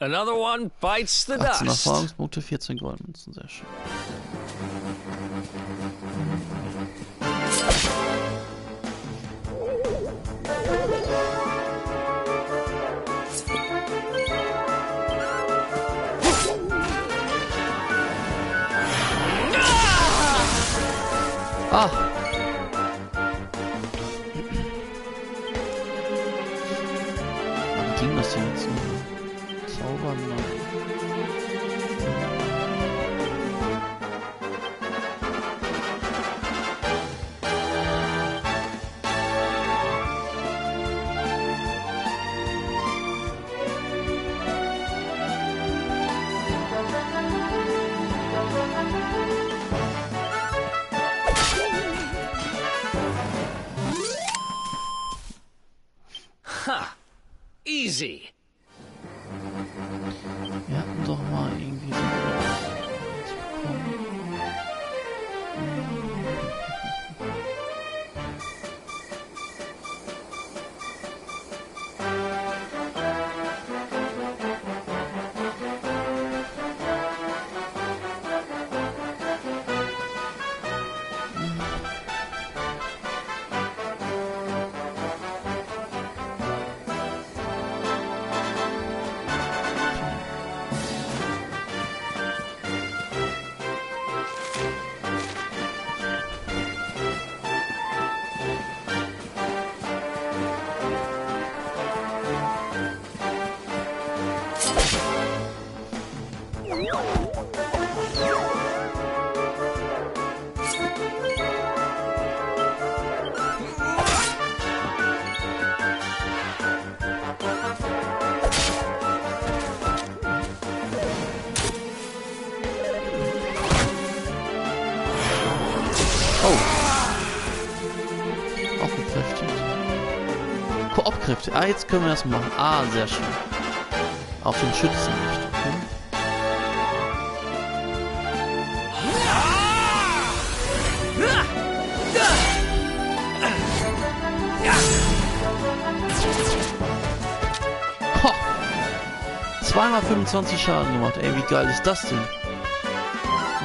Another one bites the 18 dust. Erfahrungspunkte, 14 Goldmünzen, sehr schön. Ah! Wie ging das denn jetzt so? Zaubern, ne? Ha! Easy. Wir hatten doch mal irgendwie so was bekommen. Koop-Kräfte. Ah, jetzt können wir das machen. Ah, sehr schön. Auf den Schützen nicht, okay? Ho! Zweimal 25 Schaden gemacht. Ey, wie geil ist das denn?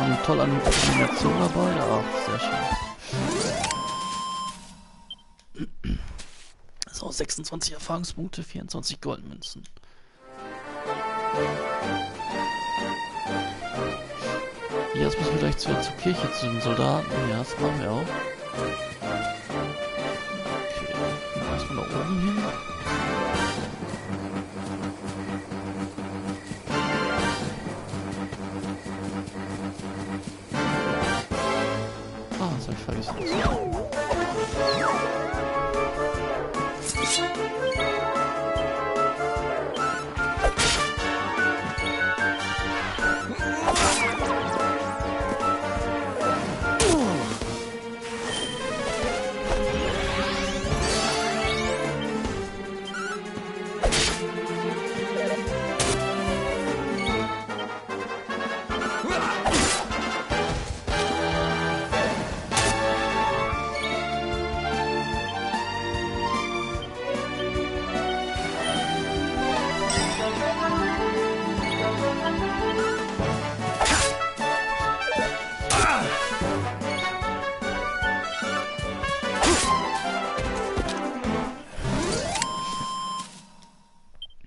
Eine tolle Animation dabei. Ach, sehr schön. So, 26 Erfahrungspunkte, 24 Goldmünzen. Jetzt müssen wir gleich zur Kirche, zu den Soldaten. Ja, das machen wir auch. Okay, erstmal da oben hin. Ah, das hab ich vergessen.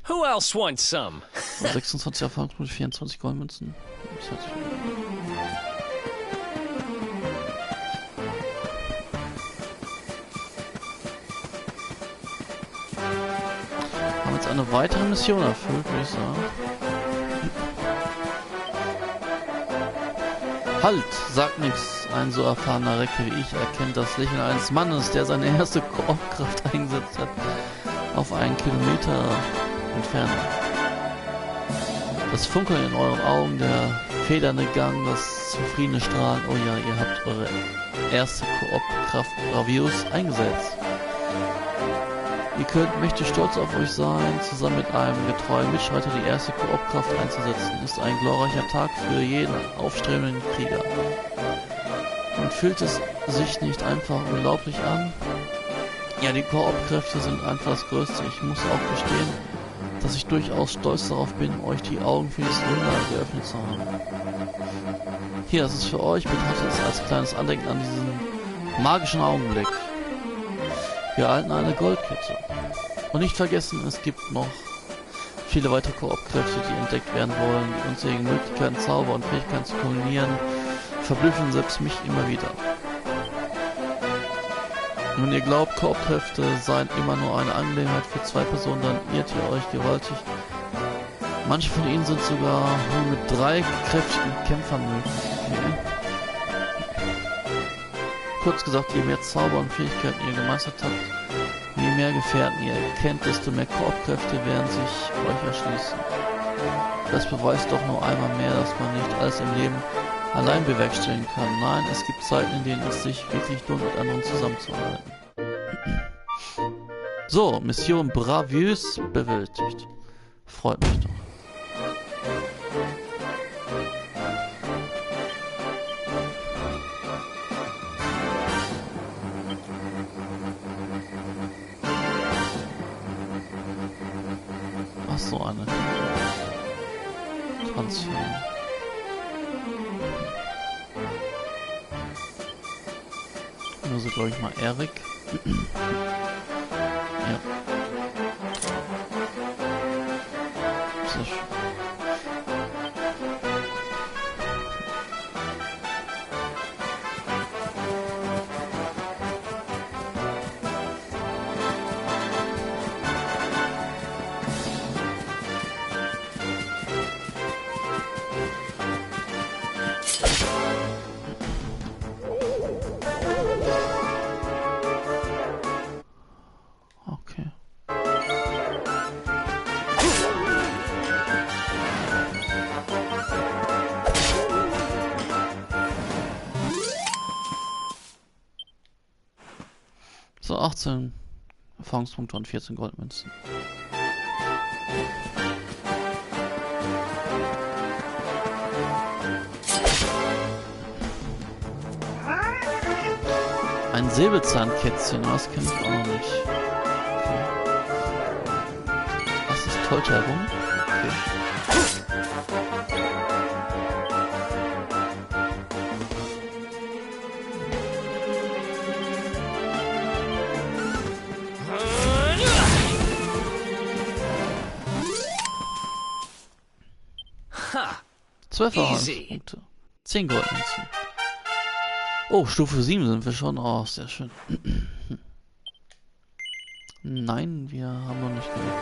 Who else wants some? 26 Erfahrungspunkte, 24 Goldmünzen. Das hört sich gut an. Haben jetzt eine weitere Mission erfüllt, würde ich sagen. Halt! Sagt nichts. Ein so erfahrener Recke wie ich erkennt das Lächeln eines Mannes, der seine erste Koop-Kraft eingesetzt hat. auf einen Kilometer Entfernung. Das Funkeln in euren Augen, der federnde Gang, das zufriedene Strahlen. Oh ja, ihr habt eure erste Koop-Kraft grandios eingesetzt. Ihr könnt mächtig stolz auf euch sein. Zusammen mit einem getreuen Mitstreiter die erste Koop-Kraft einzusetzen, ist ein glorreicher Tag für jeden aufstrebenden Krieger. Und fühlt es sich nicht einfach unglaublich an? Ja, die Koop-Kräfte sind einfach das Größte. Ich muss auch gestehen, dass ich durchaus stolz darauf bin, euch die Augen für dieses Wunder geöffnet zu haben. Hier, das ist für euch, betrachtet es als kleines Andenken an diesen magischen Augenblick. Wir erhalten eine Goldkette. Und nicht vergessen, es gibt noch viele weitere Koop-Kräfte, die entdeckt werden wollen. Die unzähligen Möglichkeiten, Zauber und Fähigkeiten zu kombinieren, verblüffen selbst mich immer wieder. Und wenn ihr glaubt, Koop-Kräfte seien immer nur eine Angelegenheit für zwei Personen, dann irrt ihr euch gewaltig. Manche von ihnen sind sogar nur mit 3 kräftigen Kämpfern möglich. Okay. Kurz gesagt, je mehr Zauber und Fähigkeiten ihr gemeistert habt, je mehr Gefährten ihr kennt, desto mehr Koop-Kräfte werden sich euch erschließen. Das beweist doch nur einmal mehr, dass man nicht alles im Leben allein bewerkstelligen kann. Nein, es gibt Zeiten, in denen es sich wirklich lohnt, mit anderen zusammenzuarbeiten. So, Mission bravös bewältigt. Freut mich doch. Ach so, eine Transfer. Also glaube ich mal Erik. Ja. Sehr schön. So, 18 Erfahrungspunkte und 14 Goldmünzen. Ein Säbelzahnkätzchen, das kenne ich auch noch nicht. Okay. Das ist toll herum. Okay. Ha! 12 Erfahrungspunkte. 10 Goldmünzen. Oh, Stufe 7 sind wir schon. Oh, sehr schön. Nein, wir haben noch nicht genug.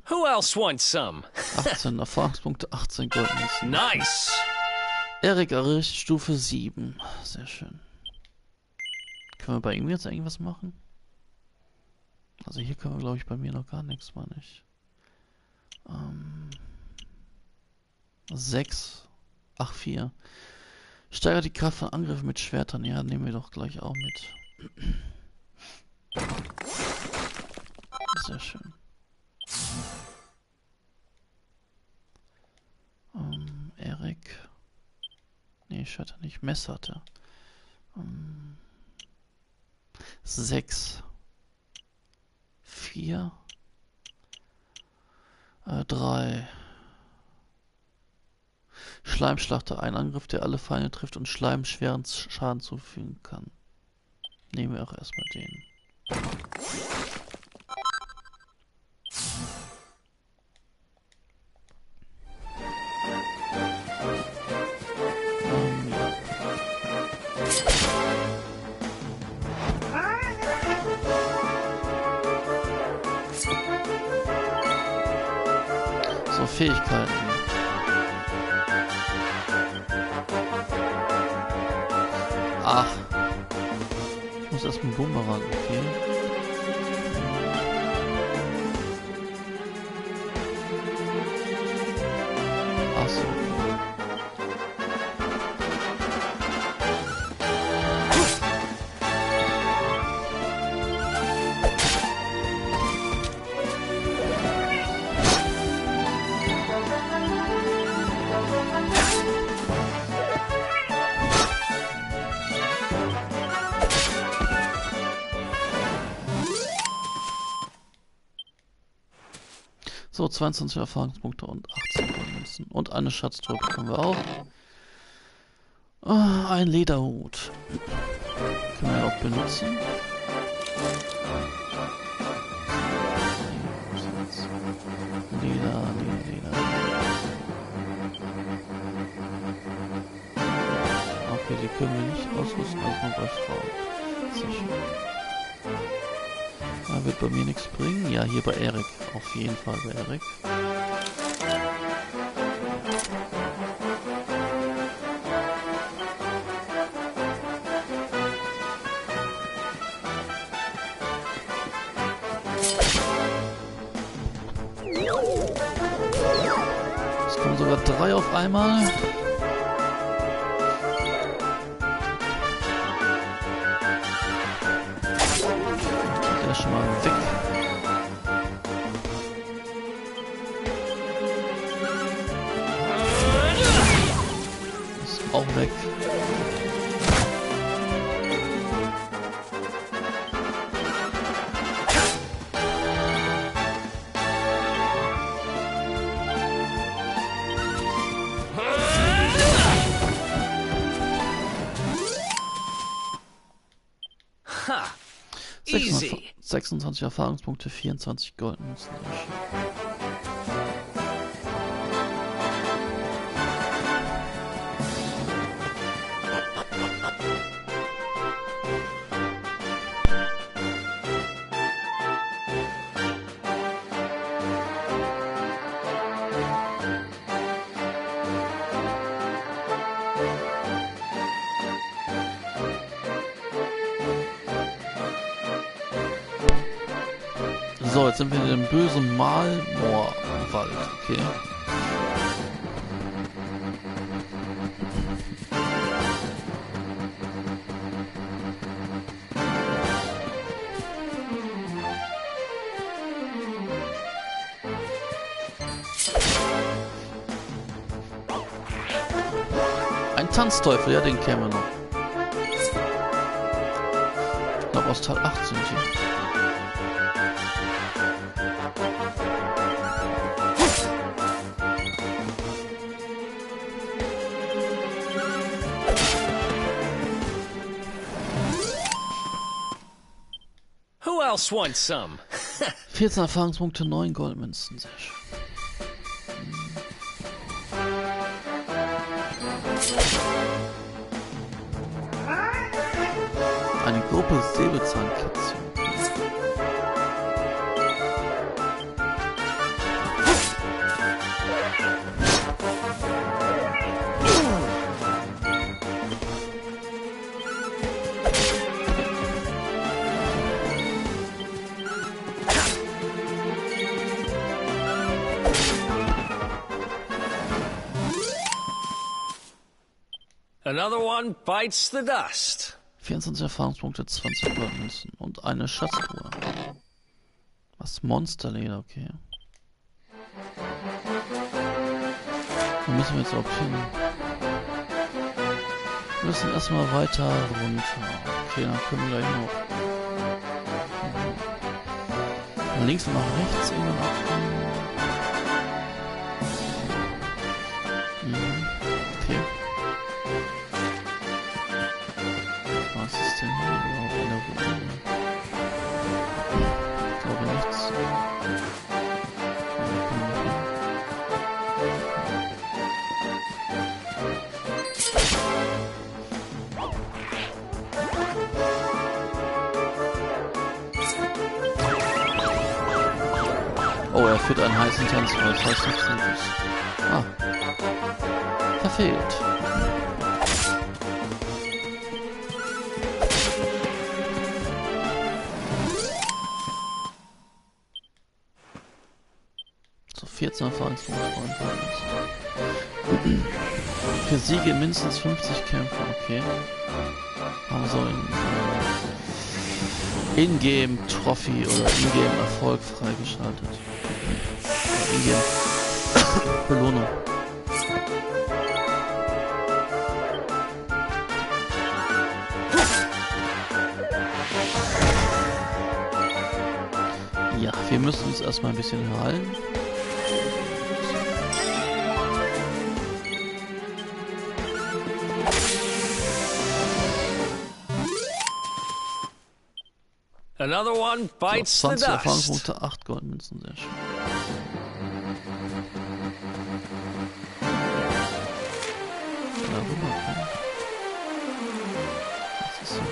Who else wants some? 18 Erfahrungspunkte, 18 Goldmünzen. Nice! Erik erreicht Stufe 7. Sehr schön. Können wir bei ihm jetzt irgendwas machen? Also hier können wir, glaube ich, bei mir noch gar nichts, meine ich. 6. Ach, 4. Steigert die Kraft von Angriffen mit Schwertern. Ja, nehmen wir doch gleich auch mit. Sehr schön. Erik. Nee, Schwerter nicht. Messer hat er. 6. 4. 3. Schleimschlachter. Ein Angriff, der alle Feinde trifft und Schleim schweren Schaden zufügen kann. Nehmen wir auch erstmal den. So, Fähigkeiten. Ach. Ich muss erst mit Bumerang, okay. Ach so. So, 22 Erfahrungspunkte und 18 Goldmünzen. Und eine Schatztruhe bekommen wir auch. Oh, ein Lederhut. Können wir auch benutzen. Leder. Okay, die können wir nicht ausrüsten, also nur bei Frauen. Sicher. Wird bei mir nichts bringen. Ja, hier bei Erik. Auf jeden Fall bei Erik. Es kommen sogar 3 auf einmal. Schon mal weg. Ist auch weg. Ha! Easy. 26 Erfahrungspunkte, 24 Goldmünzen. So, jetzt sind wir in dem bösen Malmoorwald, okay. Ein Tanzteufel, ja, den kennen wir noch. Ich glaube aus Teil 8 sind die. Who else wants some? 14 Erfahrungspunkte, 9 Goldmünzen. Sehr schön. Eine Gruppe Säbelzahnkätzchen. Another one bites the dust. 24 Erfahrungspunkte, 20 Goldmünzen und eine Schatztruhe. Was? Monsterleder, okay. Wo müssen wir jetzt überhaupt hin? Wir müssen erstmal weiter runter. Okay, dann können wir gleich noch von links und nach rechts irgendwann abkommen. Okay. Was ist denn hier überhaupt? Eine Ich glaube nichts. Oh, er führt einen heißen Tanz aus. Das heißt nichts Gutes. Ah. Verfehlt. So, 14 Erfahrungspunkte. Für Siege mindestens 50 Kämpfe, okay. Haben wir so ein Ingame Trophy oder Ingame Erfolg freigeschaltet. Ingame Belohnung. Ja, wir müssen uns erstmal ein bisschen heilen. Another one bites So, the 20 dust. Erfahrungspunkte, 8 Goldmünzen, sehr schön. Ja, rüberkommen. Das ist so gut.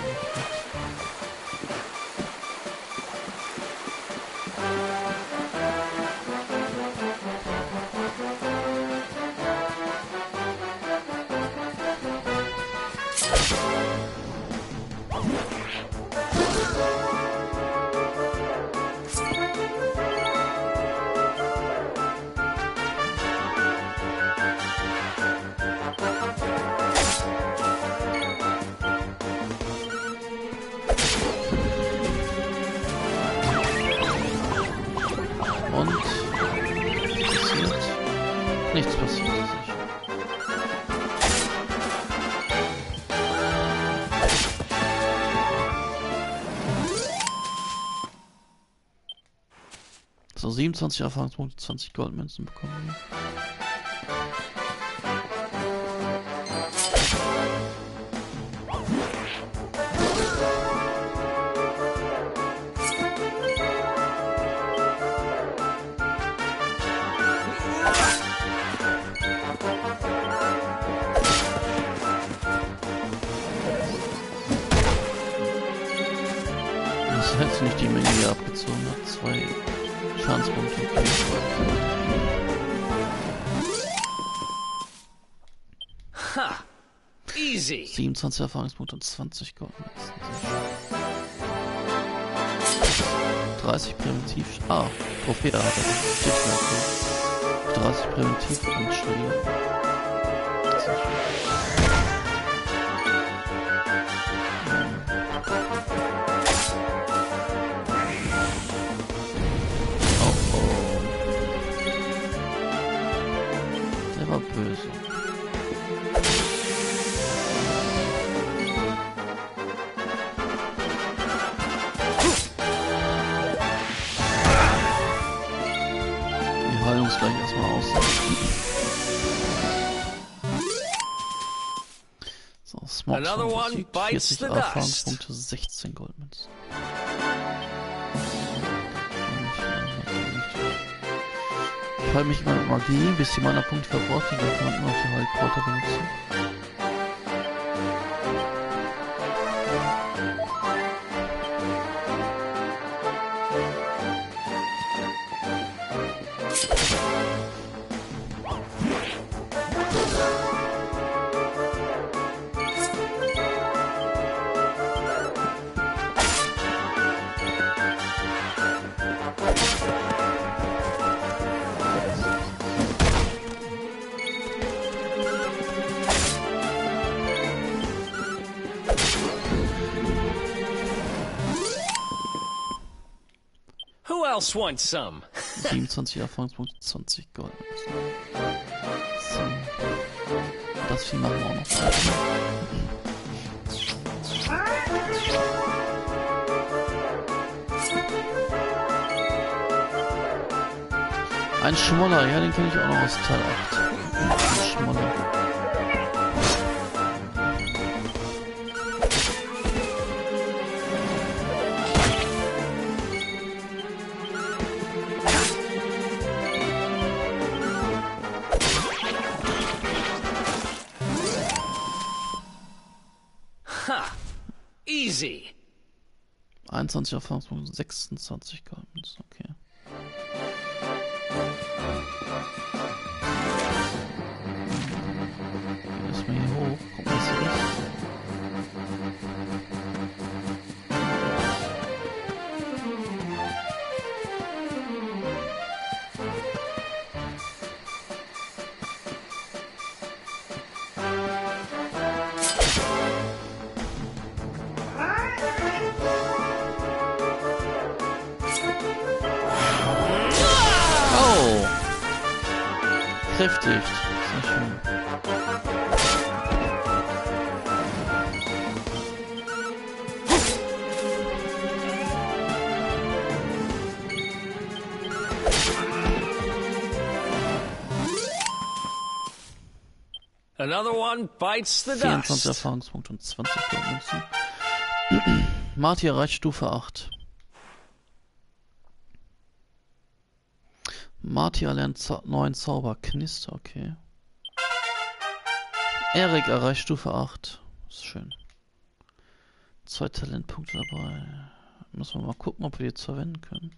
Und passiert nichts passiert. So, 27 Erfahrungspunkte, 20 Goldmünzen bekommen wir. Das ist jetzt nicht die Menge, die er abgezogen hat. 2 Schadenspunkte. Okay. Ha! Easy. 27 Erfahrungspunkte und 20 Goldmünzen. 30 Präventiv... Ah, Trophäe hat er. Steht da. 30 Präventivanschläge. Der war böse. Wir heilen uns gleich erstmal aus. So, Smog Another one besiegt, bites 40 the Erfahrungspunkte, 16 Goldmünzen. Ich heile mich immer mit Magie, bis die Mana-Punkte verbraucht sind, dann kann man immer noch die Heilkräuter benutzen. Who else wants some? 27 Erfahrungspunkte, 20 Gold. So. Das Vieh machen wir auch noch. Ein Schmoller, ja, den kenne ich auch noch aus Teil 8. Ein Schmoller. easy. 21 Erfahrungspunkte, 26 Goldmünzen, okay. Erstmal hier hoch, gucken, was hier ist. Kräftig. Sehr schön. Another one bites the 24 dust. Erfahrungspunkte und 20 Goldmünzen. Marty erreicht Stufe 8. Marty erlernt neuen Zauber. Knister, okay. Erik erreicht Stufe 8. Ist schön. 2 Talentpunkte dabei. Müssen wir mal gucken, ob wir die jetzt verwenden können.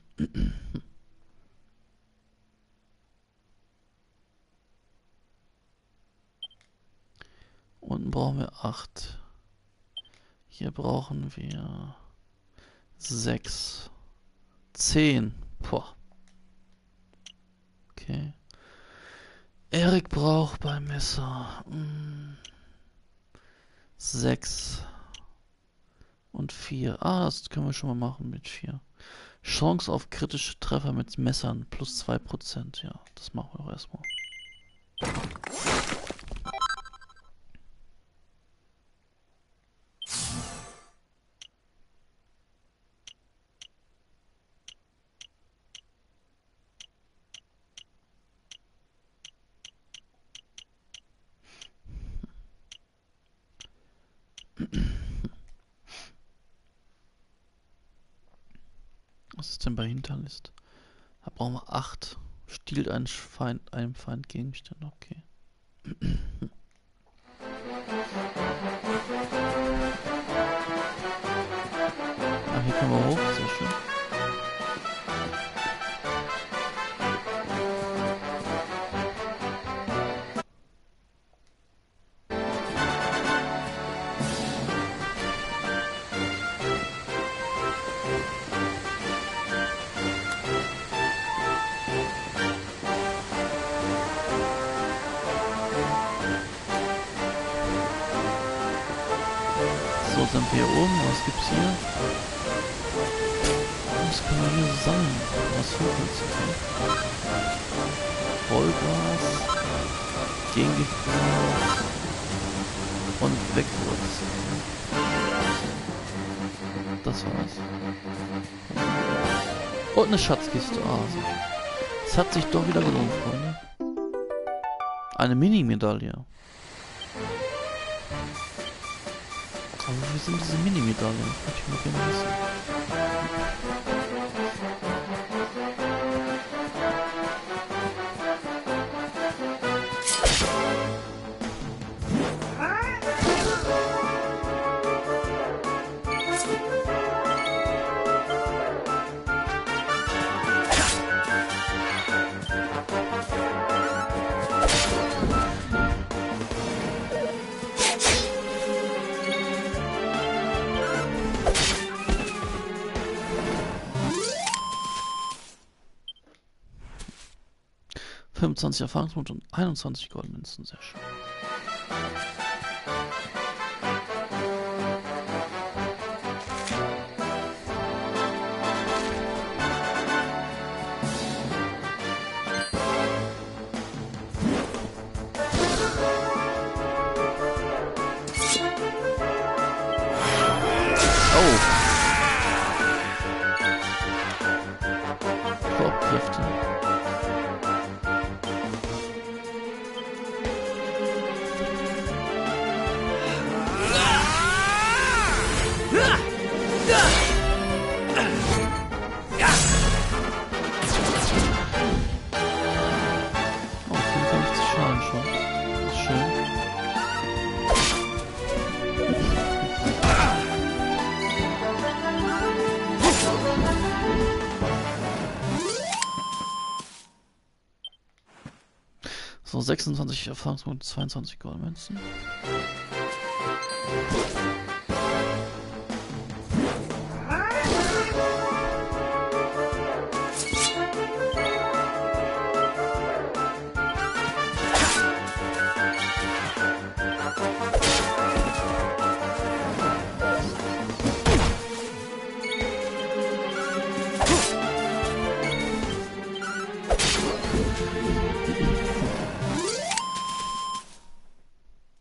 Unten brauchen wir 8. Hier brauchen wir 6. 10. Boah. Okay. Erik braucht beim Messer 6 und 4. Ah, das können wir schon mal machen mit 4. Chance auf kritische Treffer mit Messern plus 2%. Ja, das machen wir doch erstmal. Was ist denn bei Hinterlist? Da brauchen wir 8. Stiehlt einem Feind Gegenstände. Okay. Ah, hier können wir hoch. Sehr schön. So, sind wir hier oben. Was gibt's hier? Was können wir hier sammeln? Was hochholz, okay. Vollgas, Gegengefährt und Wegholz. Das war's. Und eine Schatzkiste. Ah, so. Es hat sich doch wieder gelohnt, Freunde. Eine Mini-Medaille. Aber wie sind diese Mini-Medaillen? Das möchte ich mal gerne wissen. Erfahrungspunkte und 21 Goldmünzen, sehr schön. Oh! Korbkräfte. So, 26 Erfahrungspunkte, 22 Goldmünzen.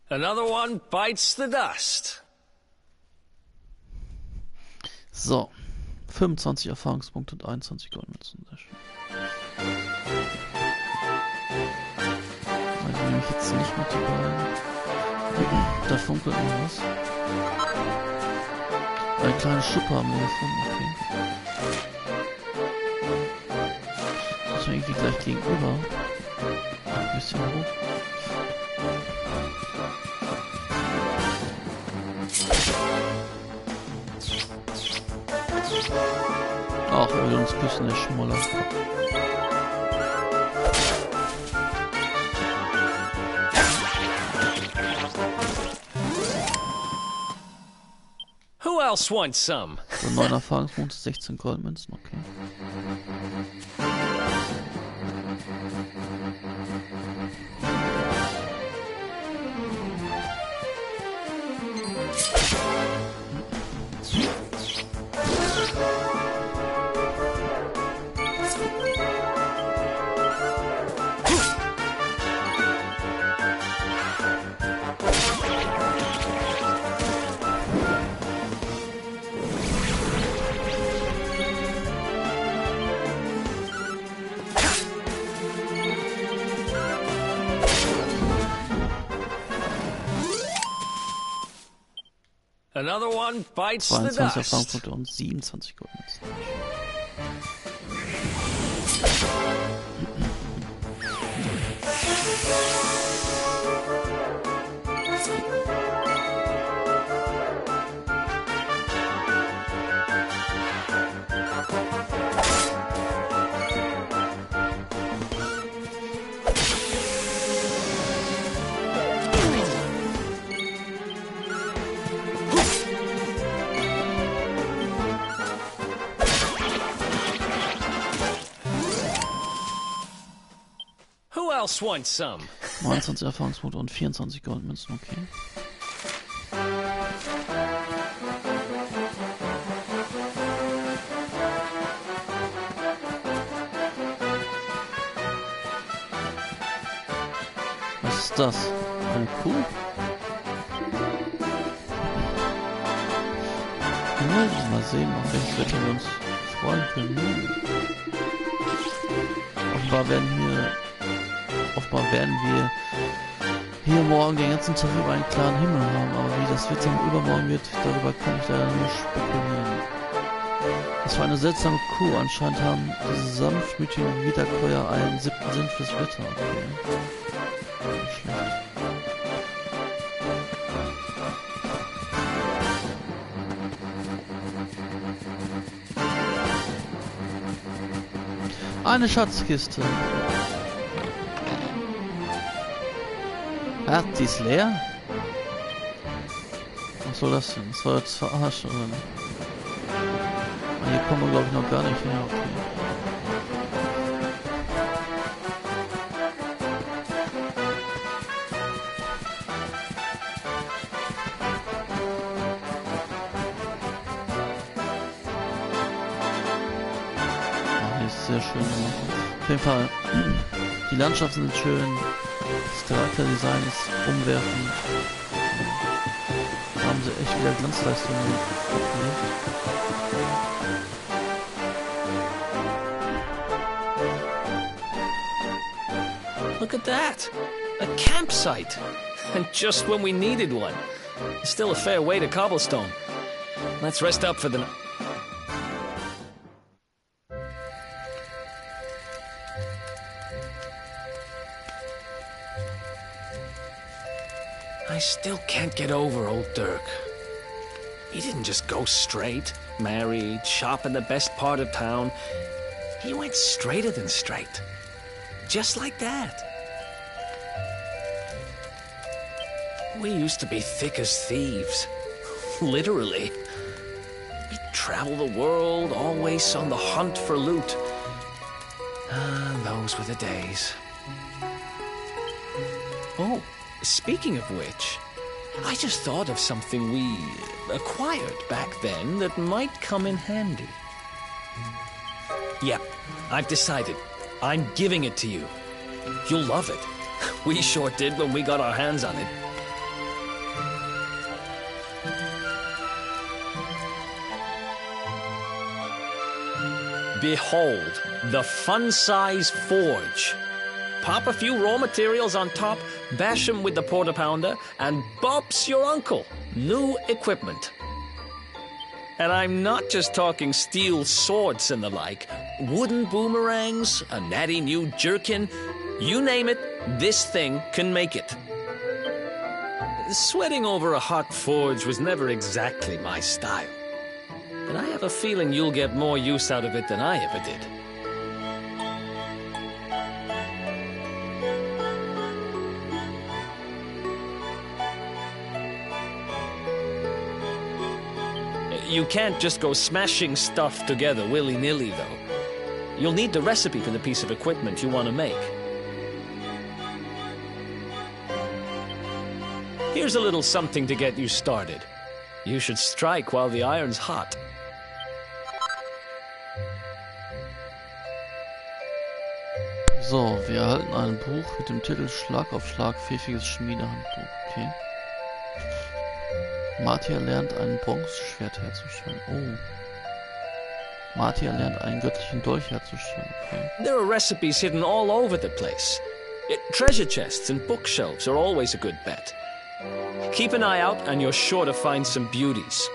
Another one bites the dust. So, 25 Erfahrungspunkte und 21 Goldmünzen. Sehr schön. Also nehme ich jetzt nicht mit die beiden. Da funkelt noch was. Ein kleines Schupper haben wir gefunden, okay. Das ist irgendwie gleich gegenüber. Ein bisschen hoch. Ach, er will uns küssen, der Schmoller. Who else wants some? So, 9 Erfahrungspunkte, 16 Goldmünzen, okay. Another one bites the 22 dust. Erfahrungspunkte und 27 Goldmünzen. Who else wants some? 29 Erfahrungspunkte und 24 Goldmünzen, okay. Was ist das? Eine Kuh? Mal sehen, auf welches Wetter wir uns freuen können. Offenbar werden wir hier morgen den ganzen Tag über einen klaren Himmel haben, aber wie das Wetter übermorgen wird, darüber kann ich leider nur spekulieren. Das war eine seltsame Kuh, anscheinend haben diese sanftmütigen Wiederkäuer einen 7. Sinn fürs Wetter. Okay. Nicht schlecht. Eine Schatzkiste. Ah, die ist leer? Was soll das denn? Das soll jetzt verarschen, oder nicht? Ah, hier kommen wir, glaube ich, noch gar nicht her. Okay. Ah, hier ist sehr schön gemacht. Auf jeden Fall, die Landschaften sind schön. Das Charakterdesign ist umwerfend. Da haben sie echt wieder Glanzleistungen aufgelegt. Look at that! A campsite! And just when we needed one. Still a fair way to cobblestone. Let's rest up for the night. I still can't get over old Dirk. He didn't just go straight, married, shop in the best part of town. He went straighter than straight. Just like that. We used to be thick as thieves. Literally. We'd travel the world, always on the hunt for loot. Ah, those were the days. Oh, speaking of which, I just thought of something we acquired back then that might come in handy. Yep, I've decided. I'm giving it to you. You'll love it. We sure did when we got our hands on it. Behold, the fun-size forge. Pop a few raw materials on top, bash 'em with the porta-pounder, and bop's your uncle. New equipment. And I'm not just talking steel swords and the like. Wooden boomerangs, a natty new jerkin. You name it, this thing can make it. Sweating over a hot forge was never exactly my style. But I have a feeling you'll get more use out of it than I ever did. You can't just go smashing stuff together willy-nilly, though. You'll need the recipe for the piece of equipment you want to make. Here's a little something to get you started. You should strike while the iron's hot. So, wir erhalten ein Buch mit dem Titel Schlag auf Schlag pfiffiges Schmiedehandbuch. Okay. Martia lernt ein Bronzeschwert herzustellen. Oh. Martia lernt einen göttlichen Dolch herzustellen. Okay. There are recipes hidden all over the place. Treasure chests and bookshelves are always a good bet. Keep an eye out and you're sure to find some beauties.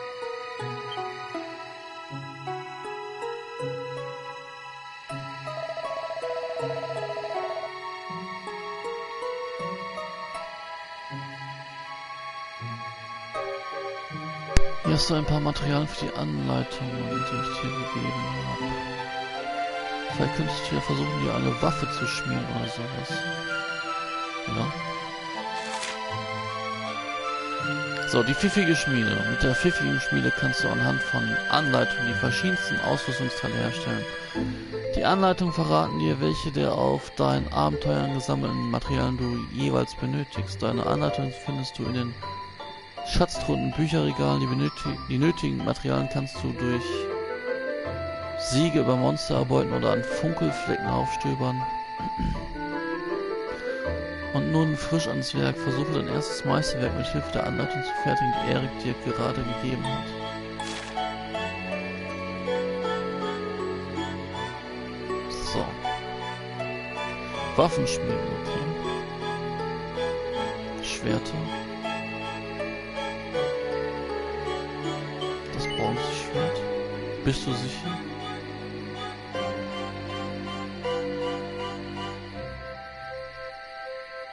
Hier hast du ein paar Materialien für die Anleitungen, die ich dir gegeben habe. Vielleicht könntest du ja versuchen, dir eine Waffe zu schmieden oder sowas. Ja. So, die pfiffige Schmiede. Mit der pfiffigen Schmiede kannst du anhand von Anleitungen die verschiedensten Ausrüstungsteile herstellen. Die Anleitungen verraten dir, welche der auf deinen Abenteuern gesammelten Materialien du jeweils benötigst. Deine Anleitungen findest du in den Schatztruhen und Bücherregalen. Die nötigen Materialien kannst du durch Siege über Monster erbeuten oder an Funkelflecken aufstöbern. Und nun frisch ans Werk. Versuche dein erstes Meisterwerk mit Hilfe der Anleitung zu fertigen, die Erik dir gerade gegeben hat. So. Waffenschmieden, okay. Schwerter. Das Bronzeschwert. Bist du sicher?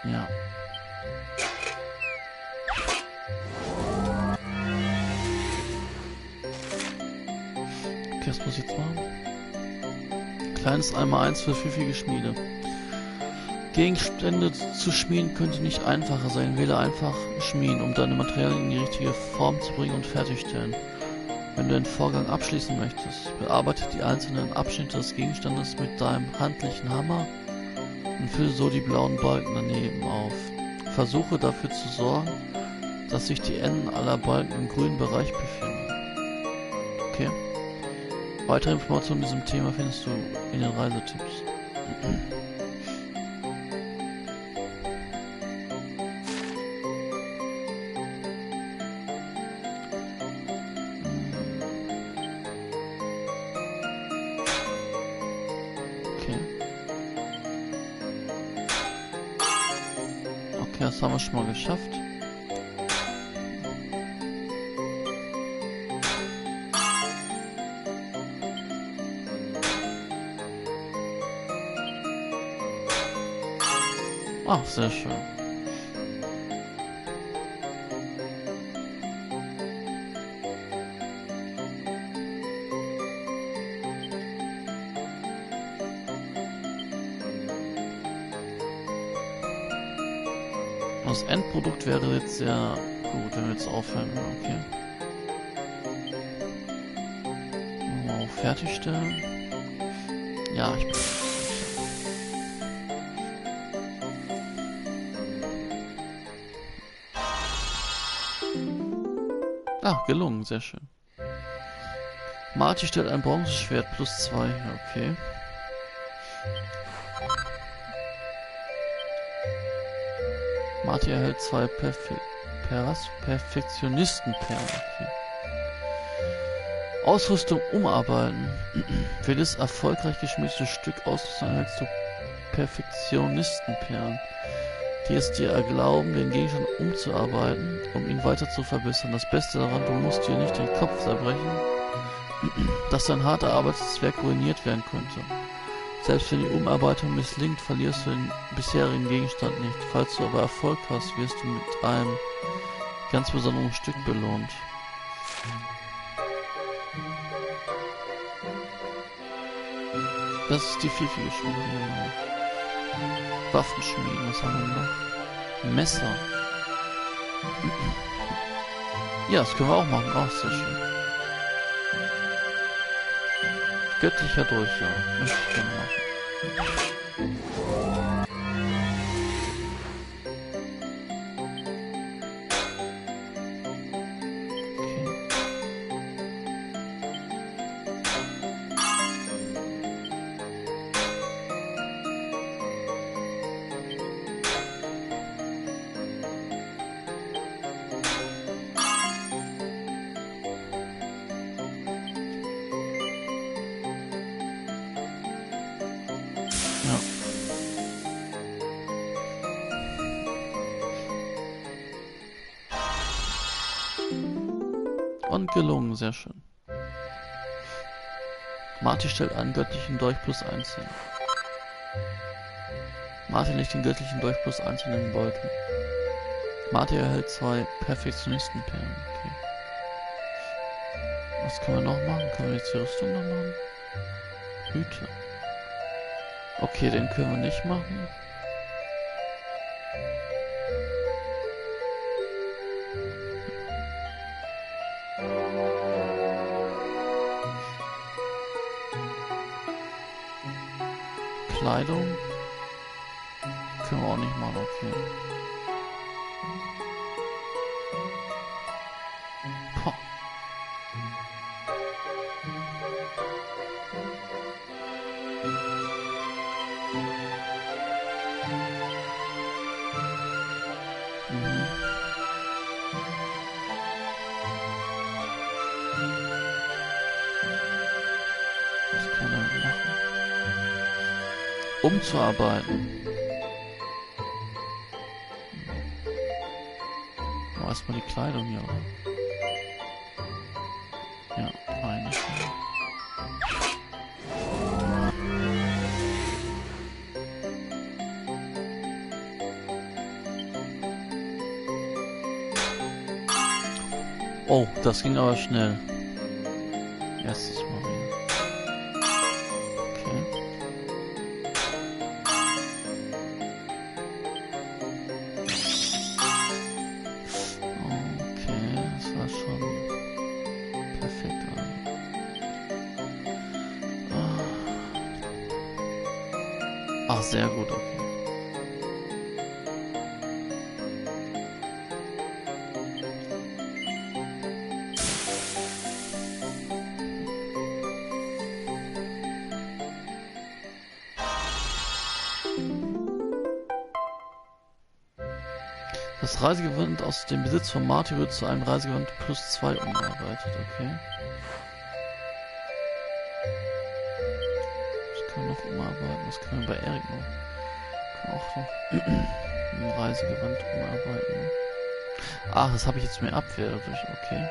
Ja. Okay, was muss ich jetzt machen? Kleines 1x1 für pfiffige Schmiede. Gegenstände zu schmieden könnte nicht einfacher sein. Wähle einfach Schmieden, um deine Materialien in die richtige Form zu bringen und fertigstellen. Wenn du den Vorgang abschließen möchtest, bearbeite die einzelnen Abschnitte des Gegenstandes mit deinem handlichen Hammer und fülle so die blauen Balken daneben auf. Versuche dafür zu sorgen, dass sich die Enden aller Balken im grünen Bereich befinden. Okay. Weitere Informationen zu diesem Thema findest du in den Reisetipps. Okay, das haben wir schon mal geschafft. Ach, sehr schön. Das Endprodukt wäre jetzt sehr gut, wenn wir jetzt aufhören. Okay. Wow, fertigstellen. Ja, ich bin... Ah, gelungen, sehr schön. Marty stellt ein Bronzeschwert +2. Okay. Marty erhält 2 Perfektionistenperlen. Okay. Ausrüstung umarbeiten. Für das erfolgreich geschmiedete Stück Ausrüstung erhältst du Perfektionistenperlen, die es dir erlauben, den Gegenstand umzuarbeiten, um ihn weiter zu verbessern. Das Beste daran, du musst dir nicht den Kopf zerbrechen, dass dein hart erarbeitetes Werk ruiniert werden könnte. Selbst wenn die Umarbeitung misslingt, verlierst du den bisherigen Gegenstand nicht. Falls du aber Erfolg hast, wirst du mit einem ganz besonderen Stück belohnt. Das ist die pfiffige Schmiede, genau. Waffenschmieden, was haben wir noch? Messer. Ja, das können wir auch machen. Auch sehr schön. Göttlicher Durchgang. Möchte ich gerne machen. Und gelungen, sehr schön. Marty stellt einen göttlichen Dolch +1 hin. Marty legt den göttlichen Dolch +1 in den Beutel. Marty erhält 2 Perfektionistenperlen. Okay. Was können wir noch machen? Können wir jetzt die Rüstung noch machen? Hüte. Okay, den können wir nicht machen. Kleidung können wir auch nicht machen, okay. Poh. Was kann man machen? Umzuarbeiten. Oh, erstmal die Kleidung hier, oder? Ja, eine. Oh, das ging aber schnell. Erstes Mal wieder. Okay. Okay, das war schon perfekt. Ah, sehr gut, okay. Das Reisegewand aus dem Besitz von Marty wird zu einem Reisegewand +2 umgearbeitet, okay. Was können wir noch umarbeiten? Was können wir bei Erik noch? Können auch noch ein Reisegewand umarbeiten. Ne? Ach, das habe ich jetzt mehr Abwehr dadurch, okay.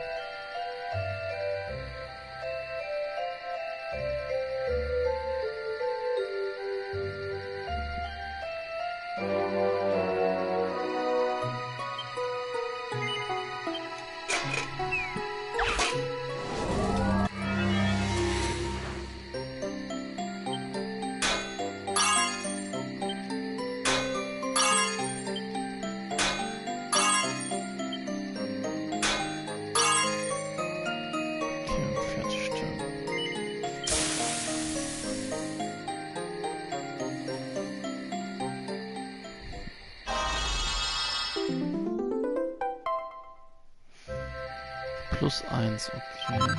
+1, okay.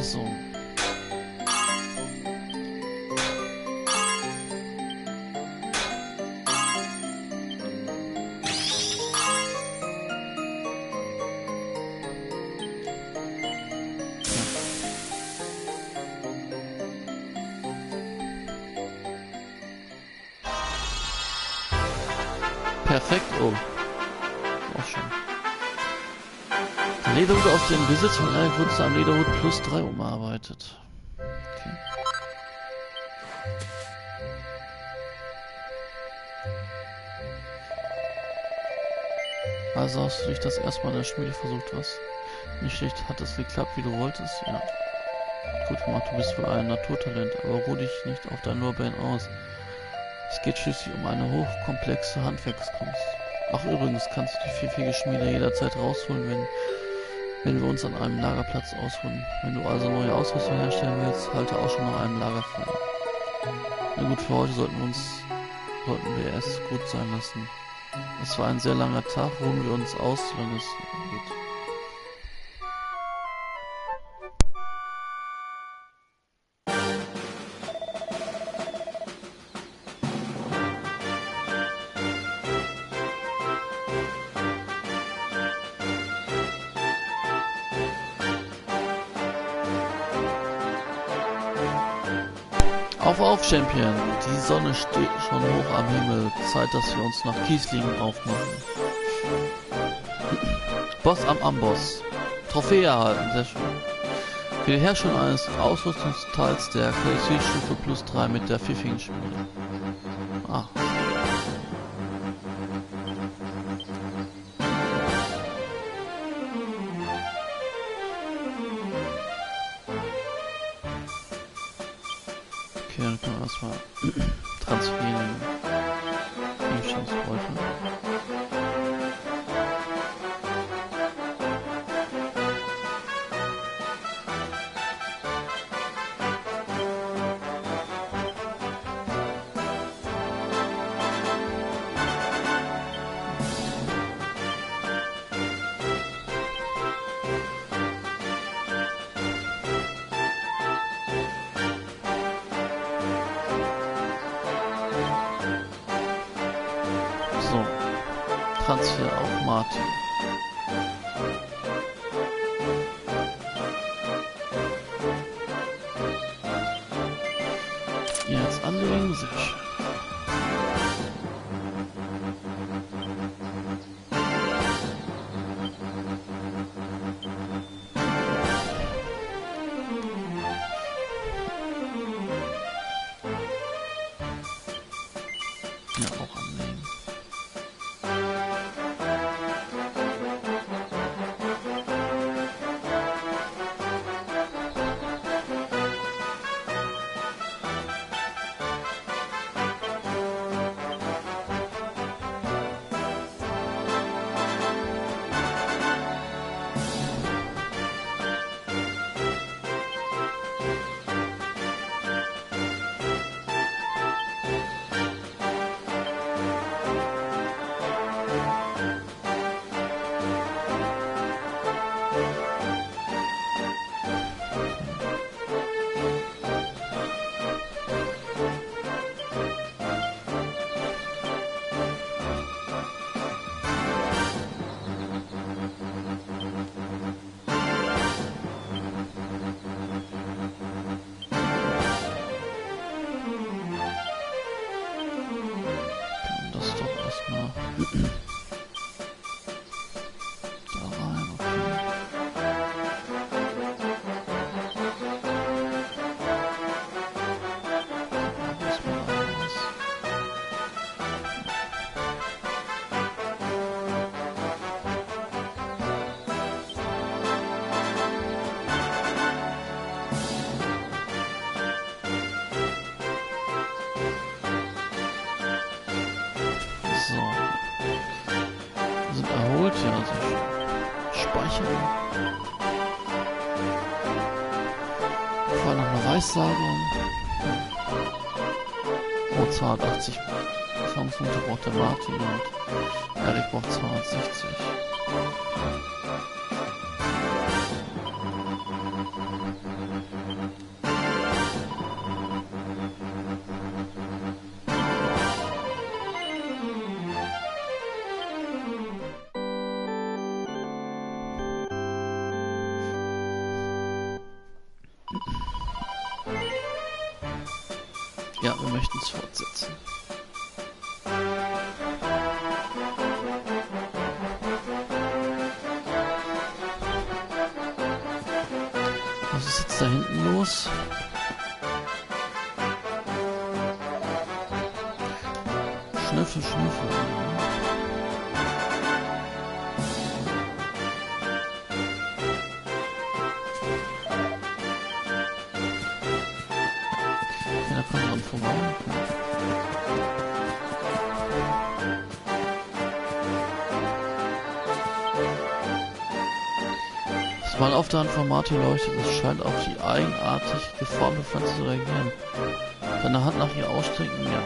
So. Perfekt, oh. Auch schon. Der Lederhut aus dem Besitz von einem wurde zu einem Lederhut +3 umarbeitet. Okay. Also hast du dich das erstmal in der Schmiede versucht, was? Nicht schlecht, hat es geklappt, wie du wolltest? Ja. Gut gemacht, du bist wohl ein Naturtalent, aber ruh dich nicht auf deinen Lorbeeren aus. Es geht schließlich um eine hochkomplexe Handwerkskunst. Ach übrigens, kannst du die pfiffige Schmiede jederzeit rausholen, wenn wir uns an einem Lagerplatz ausruhen. Wenn du also neue Ausrüstung herstellen willst, halte auch schon nach einem Lagerfeuer. Na gut, für heute sollten wir es gut sein lassen. Es war ein sehr langer Tag, ruhen wir uns aus, solange es geht. Auf, Champion! Die Sonne steht schon hoch am Himmel. Zeit, dass wir uns nach Kieslingen aufmachen. Boss am Amboss. Trophäe erhalten, sehr schön. Für die Herstellung eines Ausrüstungsteils der Qualitätsstufe +3 mit der pfiffigen Schmiede. Ah. Okay, dann können wir erstmal transferieren. Gegenstandsbeutel. So, Transfer auf Martin. Jetzt anlegen, sehr schön. Ja, auch anlegen. Ja, sehr schön. Speichern. Vorher noch eine Weissagung. Oh, 280 Erfahrungspunkte braucht der Martin und Erik braucht 260. Ja, wir möchten es fortsetzen. Was ist jetzt da hinten los? Schnüffel, Schnüffel. Ja, da kommt man vorbei. Das Mal auf der Hand von Martin leuchtet, es scheint auf die eigenartig geformte Pflanze zu reagieren. Seine Hand nach ihr ausstrecken, ja.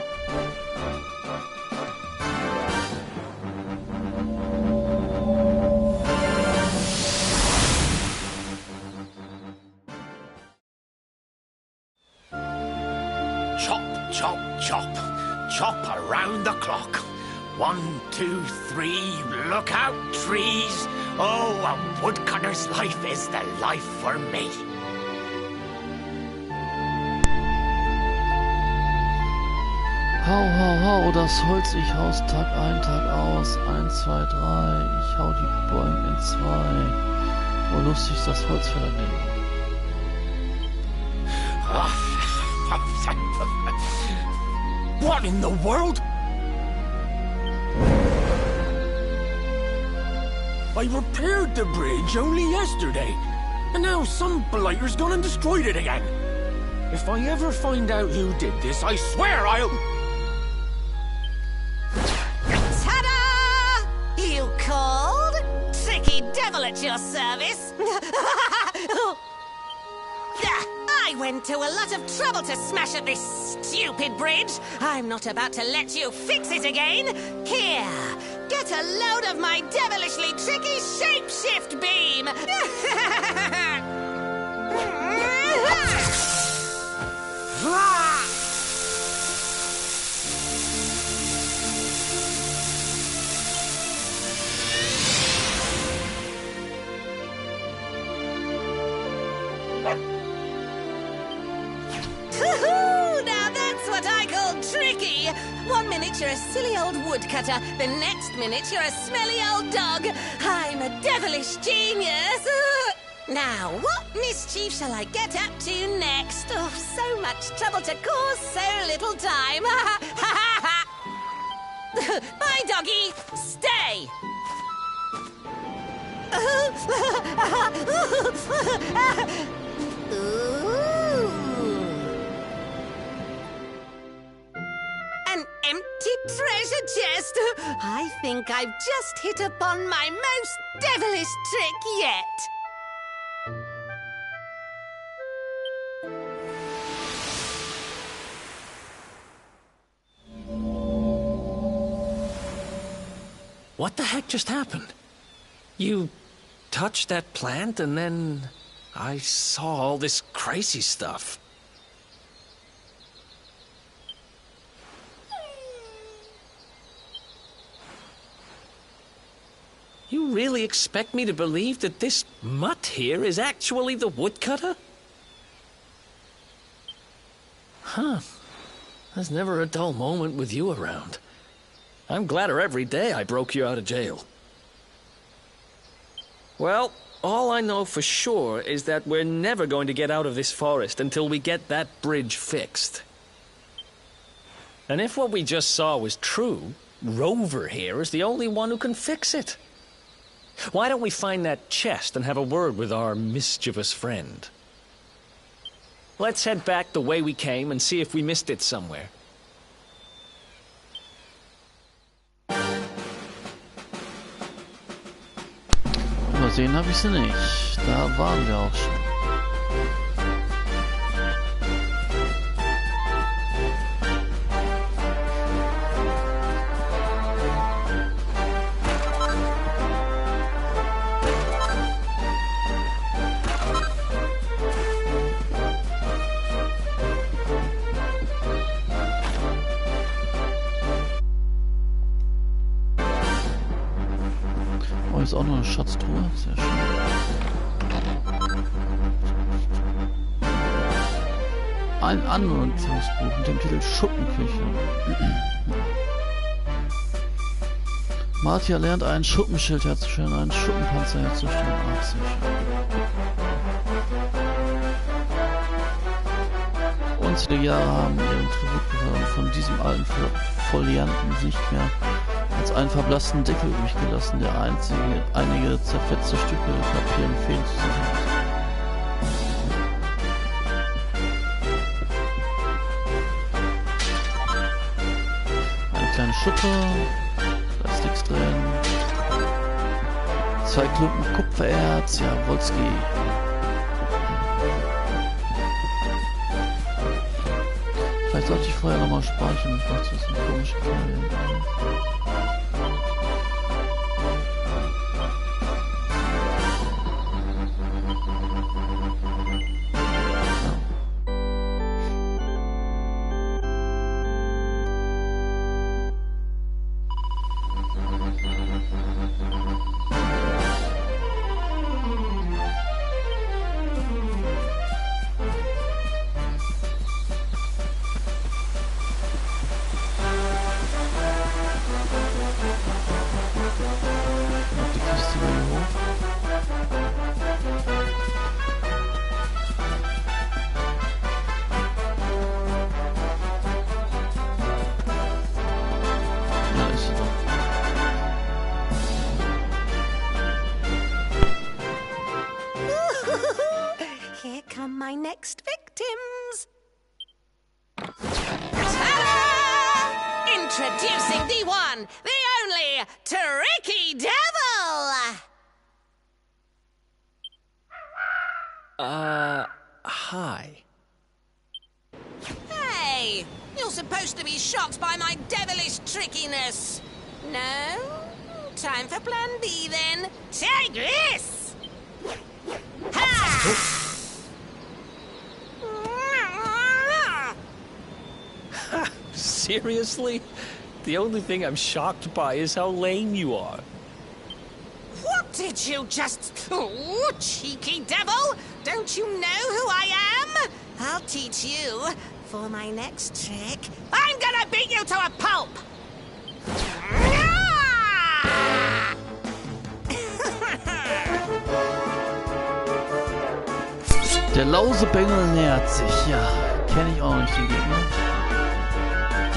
Chop, chop, chop. Chop around the clock. 1, 2, 3, look out, trees. Oh, a woodcutter's life is the life for me. Hau, hau, hau, das Holz, ich hau's Tag ein, Tag aus. 1, 2, 3, ich hau die Bäume in 2. Oh, lustig, das Holz für daneben. What in the world? I repaired the bridge only yesterday, and now some blighter's gone and destroyed it again. If I ever find out who did this, I swear I'll... Ta-da! You called? Tricky devil at your service. I went to a lot of trouble to smash at this stupid bridge. I'm not about to let you fix it again. Here, get a load of my devilishly tricky shapeshift beam. Now that's what I call tricky. 1 minute you're a silly old woodcutter, the next minute you're a smelly old dog. I'm a devilish genius. Now, what mischief shall I get up to next? Oh, so much trouble to cause so little time. Bye, doggy. Stay. An empty treasure chest. I think I've just hit upon my most devilish trick yet. What the heck just happened? You touched that plant and then I saw all this crazy stuff. You really expect me to believe that this mutt here is actually the woodcutter? Huh. There's never a dull moment with you around. I'm gladder every day I broke you out of jail. Well, all I know for sure is that we're never going to get out of this forest until we get that bridge fixed. And if what we just saw was true, Rover here is the only one who can fix it. Why don't we find that chest and have a word with our mischievous friend? Let's head back the way we came and see if we missed it somewhere. Versehen habe ich sie nicht. Da waren wir auch schon. Ist auch noch eine Schatztruhe, sehr schön. Ein Anwendungsbuch mit dem Titel Schuppenküche. Martia lernt ein Schuppenschild herzustellen, einen Schuppenpanzer herzustellen. Ach, sehr schön. Unzählige Jahre haben ihren Tribut gehört. Von diesem alten Folianten nicht mehr als einen verblassten Deckel übrig gelassen, der einige zerfetzte Stücke Papier und Fäden zusammenhält. Eine kleine Schuppe, da ist nichts drin. 2 Klumpen Kupfererz, ja, Wolski. Vielleicht sollte ich vorher nochmal speichern, ich mache so eine komische Kleine. My next victims. Ta-da! Introducing the one, the only, Tricky Devil! Hi. Hey, you're supposed to be shocked by my devilish trickiness. No? Time for plan B then. Take this! Ha! Seriously? The only thing I'm shocked by is how lame you are. What did you just... Oh, cheeky devil! Don't you know who I am? I'll teach you. For my next trick, I'm gonna beat you to a pulp! Der Lausebengel nähert sich, ja. Kenne ich auch nicht, den Gegner.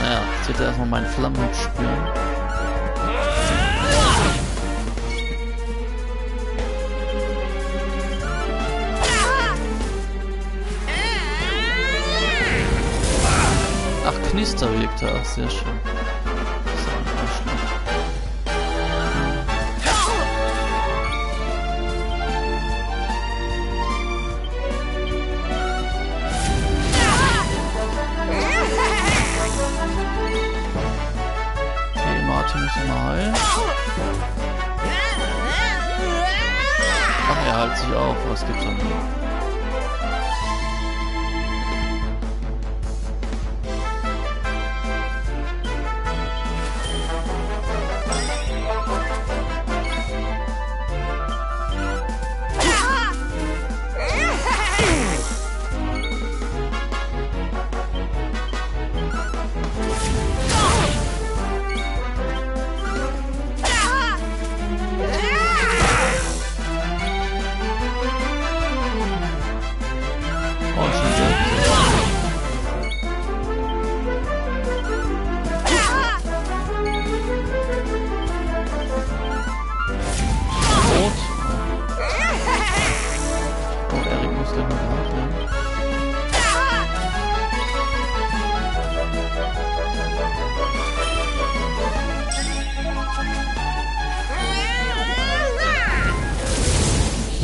Naja, jetzt wird er erstmal meinen Flammenhut spüren. Ach, Knister wirkt er. Ach, sehr schön. Das ist auch nicht schlecht. Okay, Martin muss mal heilen. Ach, er heilt sich auf. Was gibt's dann hier?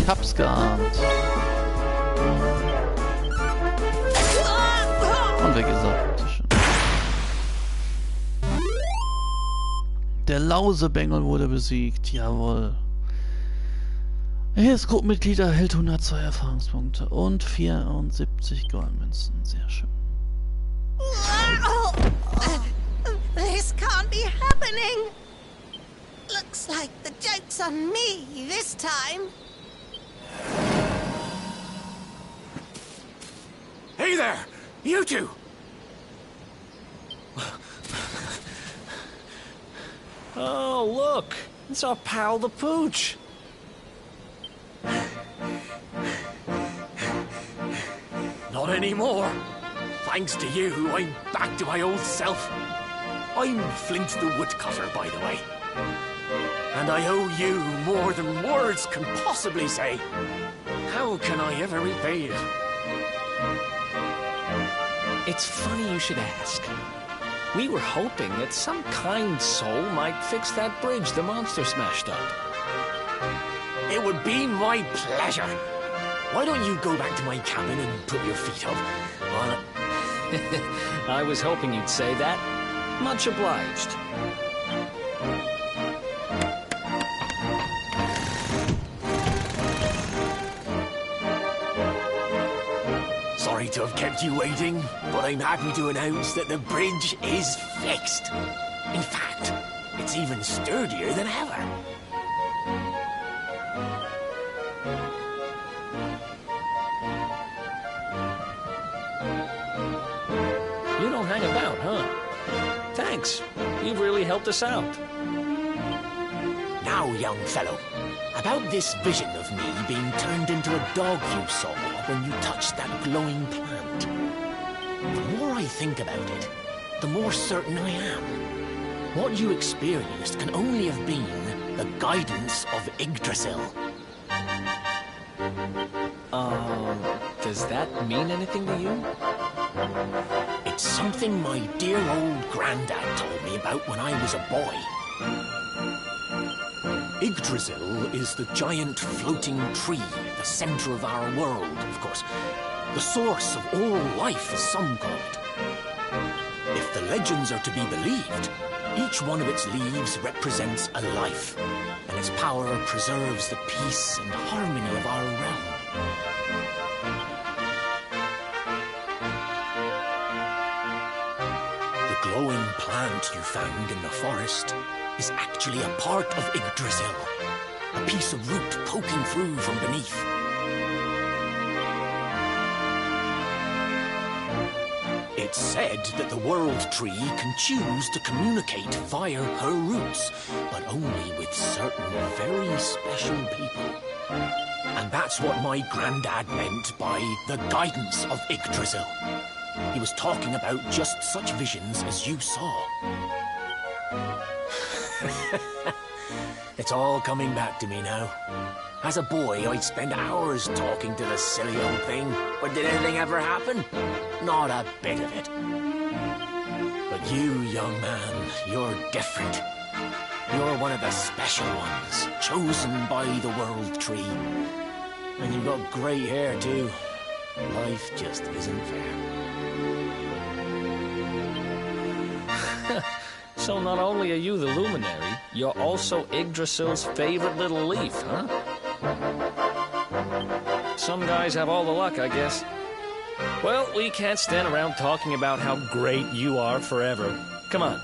Ich hab's geahnt. Und weggesagt. Der Lausebengel wurde besiegt. Jawohl. Jedes Gruppenmitglied erhält 102 Erfahrungspunkte und 74 Goldmünzen. Sehr schön. This can't be happening. Looks like the joke's on me this time. Hey there! You two! Oh, look! It's our pal the Pooch. Not anymore. Thanks to you, I'm back to my old self. I'm Flint the Woodcutter, by the way. And I owe you more than words can possibly say. How can I ever repay you? It's funny you should ask. We were hoping that some kind soul might fix that bridge the monster smashed up. It would be my pleasure. Why don't you go back to my cabin and put your feet up? I was hoping you'd say that. Much obliged. Sorry to have kept you waiting, but I'm happy to announce that the bridge is fixed. In fact, it's even sturdier than ever. You don't hang about, huh? Thanks. You've really helped us out. Now, young fellow, about this vision of me being turned into a dog you saw when you touched that glowing plant. The more I think about it, the more certain I am. What you experienced can only have been the guidance of Yggdrasil. Does that mean anything to you? It's something my dear old granddad told me about when I was a boy. Yggdrasil is the giant floating tree at the center of our world, of course. The source of all life, as some call it. If the legends are to be believed, each one of its leaves represents a life, and its power preserves the peace and harmony of our realm. The glowing plant you found in the forest is actually a part of Yggdrasil, a piece of root poking through from beneath. It's said that the world tree can choose to communicate via her roots, but only with certain very special people. And that's what my granddad meant by the guidance of Yggdrasil. He was talking about just such visions as you saw. It's all coming back to me now. As a boy, I'd spend hours talking to the silly old thing, but did anything ever happen? Not a bit of it. But you, young man, you're different. You're one of the special ones, chosen by the World Tree. And you've got great hair, too. Life just isn't fair. So not only are you the luminary, you're also Yggdrasil's favorite little leaf, huh? Some guys have all the luck, I guess. Well, we can't stand around talking about how great you are forever. Come on.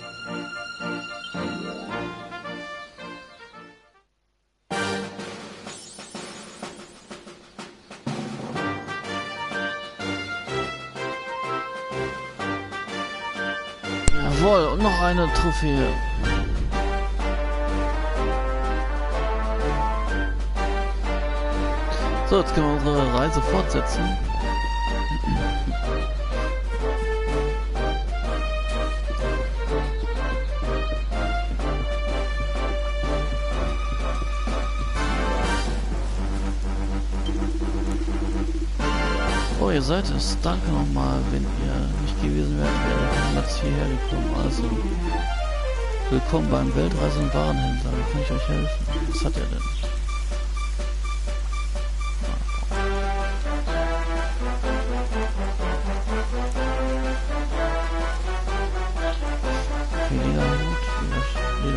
Jawohl, und noch eine Trophäe. So, jetzt können wir unsere Reise fortsetzen. Oh, ihr seid es. Danke nochmal, wenn ihr nicht gewesen wärt, wäre ich niemals hierher gekommen. Also, willkommen beim Weltreise- und Warenhändler. Wie kann ich euch helfen? Was hat er denn?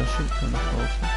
lila Schild können wir kaufen.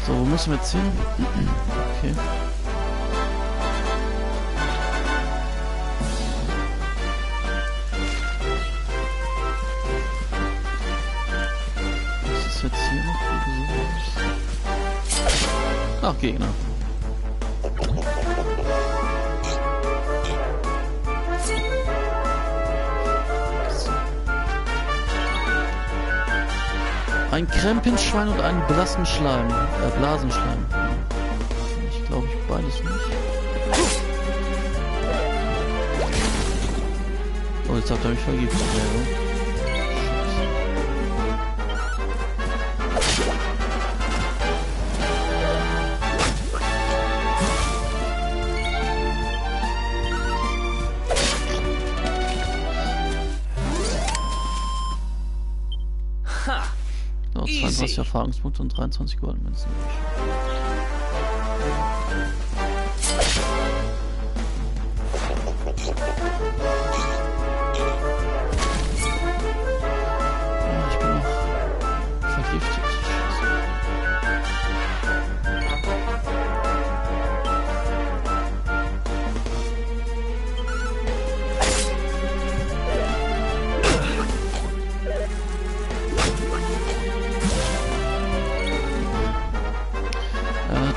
So, wo müssen wir jetzt hin? Okay. Was ist jetzt hier noch? Ach, Gegner. Ein Krempenschwein und einen Blasenschleim. Blasenschleim. Ich glaube, ich beides nicht. Oh, jetzt habt ihr mich vergiftet. Ha! So, 32 Erfahrungspunkte und 23 Goldmünzen. Ja, ich bin noch vergiftet.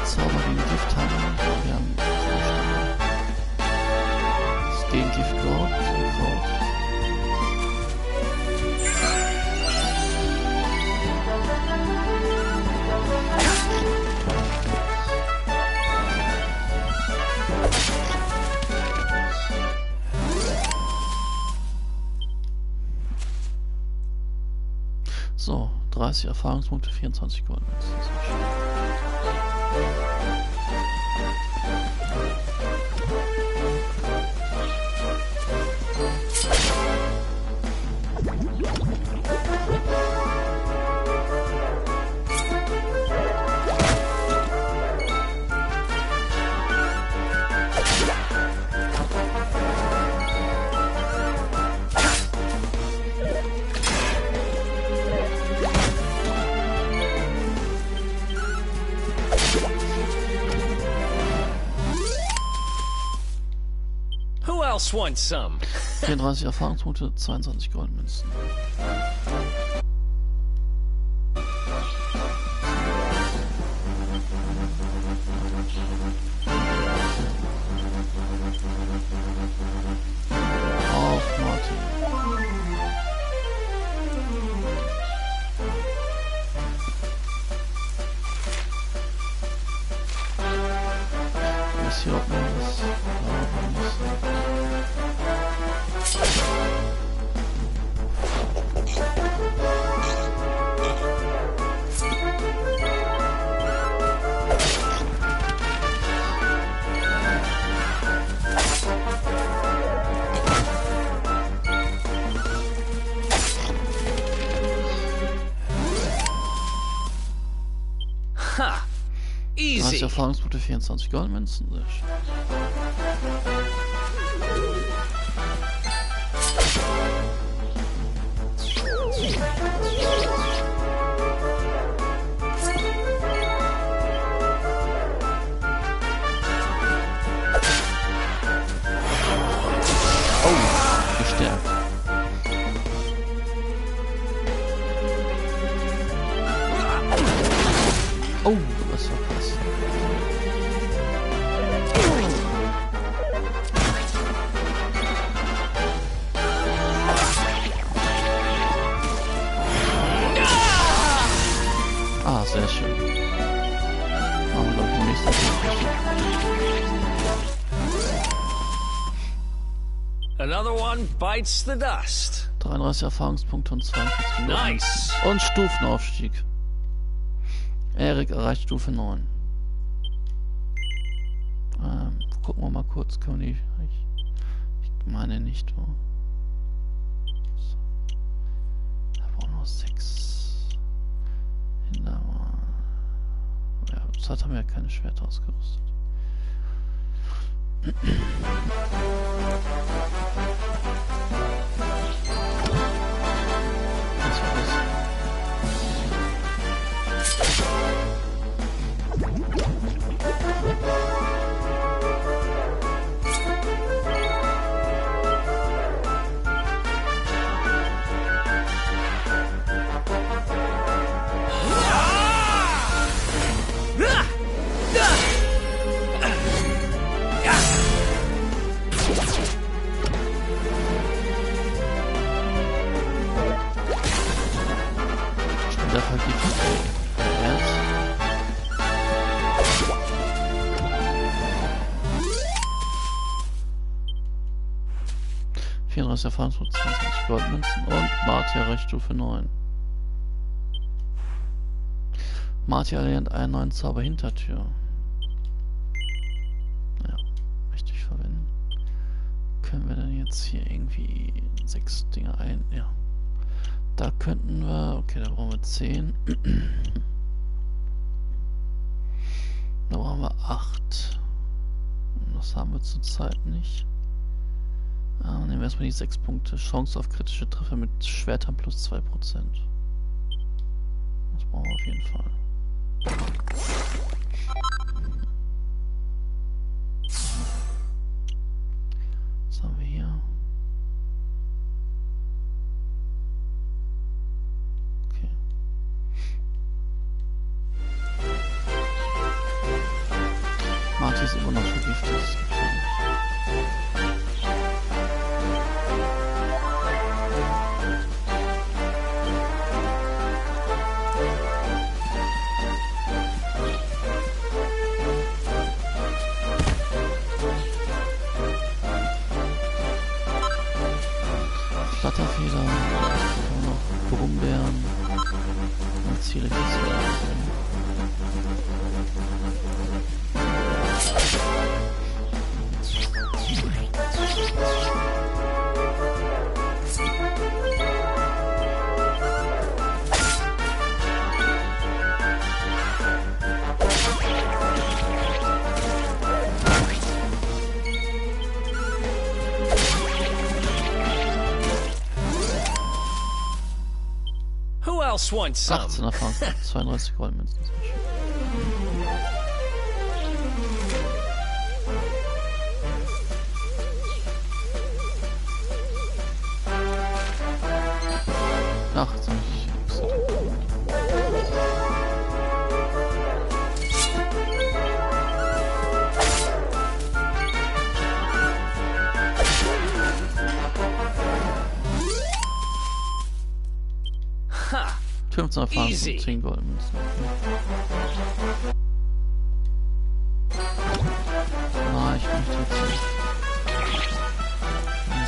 Zauber gegen Gift haben wir haben das Gegengift Kraut und Kraut. So, 30 Erfahrungspunkte, 24 Goldmünzen. Who else wants some? 34 Erfahrungspunkte, 22 Goldmünzen. Auf Martin. Ist hier auch noch was? Ha! 30 Easy! Erfahrungspunkte, 24 Goldmünzen. Sehr schön. Oh, gestärkt. Oh, du hast verpasst. Ah, sehr schön. Machen wir doch den nächsten Punkt. Another one bites the dust. 33 Erfahrungspunkte und 42 Minuten. Nice. Und Stufenaufstieg. Erik erreicht Stufe 9. Gucken wir mal kurz. Können wir die... Ich meine nicht. So. Da brauchen wir noch 6. Ja, zurzeit haben wir ja keine Schwerter ausgerüstet. Was war das? Der vergibt Erz. Erfahrungspunkte, 20 Goldmünzen und Martia erreicht Stufe 9. Martia erlernt einen neuen Zauber Hintertür. Ja, richtig verwenden. Können wir denn jetzt hier irgendwie 6 Dinge ein? Ja. Da könnten wir... Okay, da brauchen wir 10. Da brauchen wir 8. Das haben wir zurzeit nicht. Nehmen wir erstmal die 6 Punkte. Chance auf kritische Treffer mit Schwertern plus 2%. Das brauchen wir auf jeden Fall. Was haben wir hier? Okay. Marty ist immer noch so giftig, das gibt's ja nicht. Flatterfeder, noch Brumbeeren und Ziele Who else wants some? 18 Erfahrung, 32 Goldmünzen. Ach, jetzt hab ich Ha! 15 Erfahrung und Easy. 10 Goldmünzen. Na, ich möchte jetzt nicht.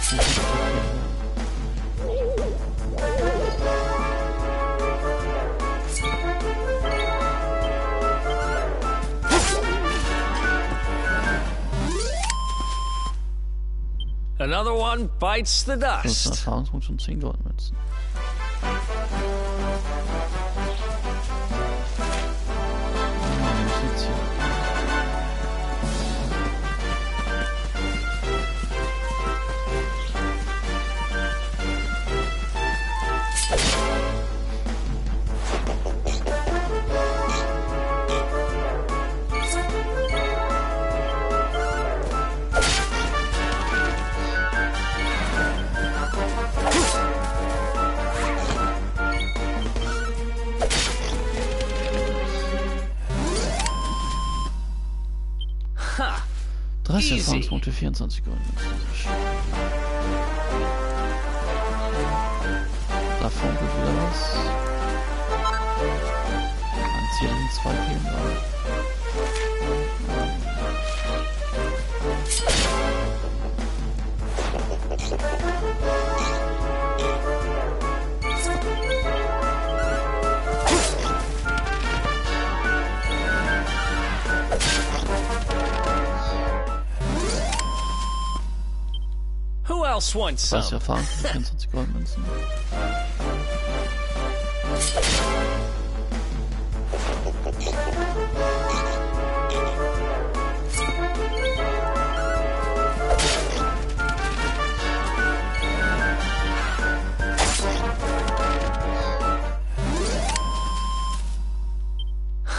Ich möchte nicht attackieren. Another one bites the 15 dust. Erfahrungspunkte und 10 Goldmünzen. 30 Easy. Erfahrungspunkte, 24 Goldmünzen. Da funkelt wieder was. Ein Ziel in 2 gehen. Who else wants 30 some? Erfahrung, 24 Goldmünzen.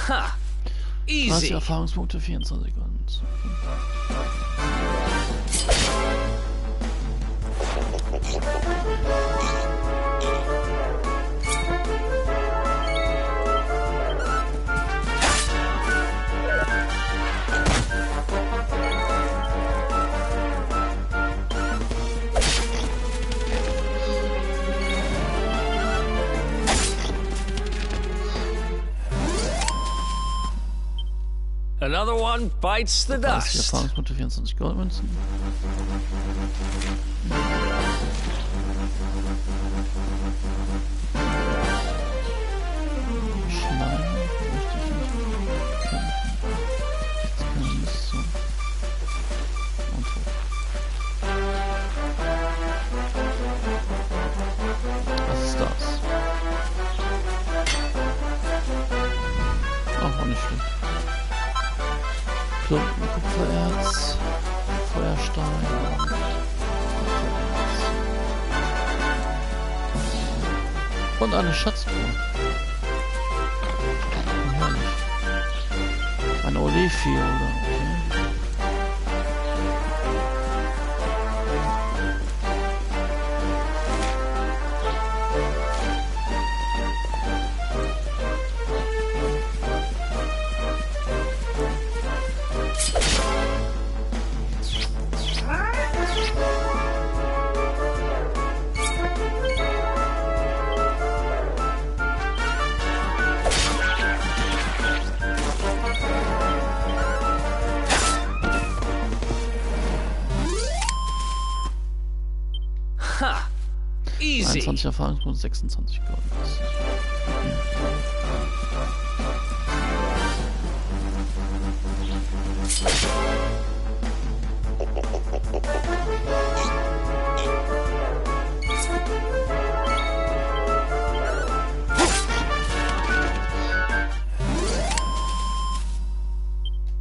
Ha! 30 Easy. Erfahrungspunkte, 24 Goldmünzen. Another one bites the 30 dust. Erfahrungspunkte, 24 Goldmünzen. Schneiden möchte ich nicht. Jetzt kann ich nicht so. Und hoch. Was ist das? Ach, auch nicht schlecht. Klumpen, Kupfererz, Feuerstein und eine Schatztruhe. Herrlich. Ein Viel, oder? Okay. Ha! Easy. 21 Erfahrungspunkte, 26 Gold.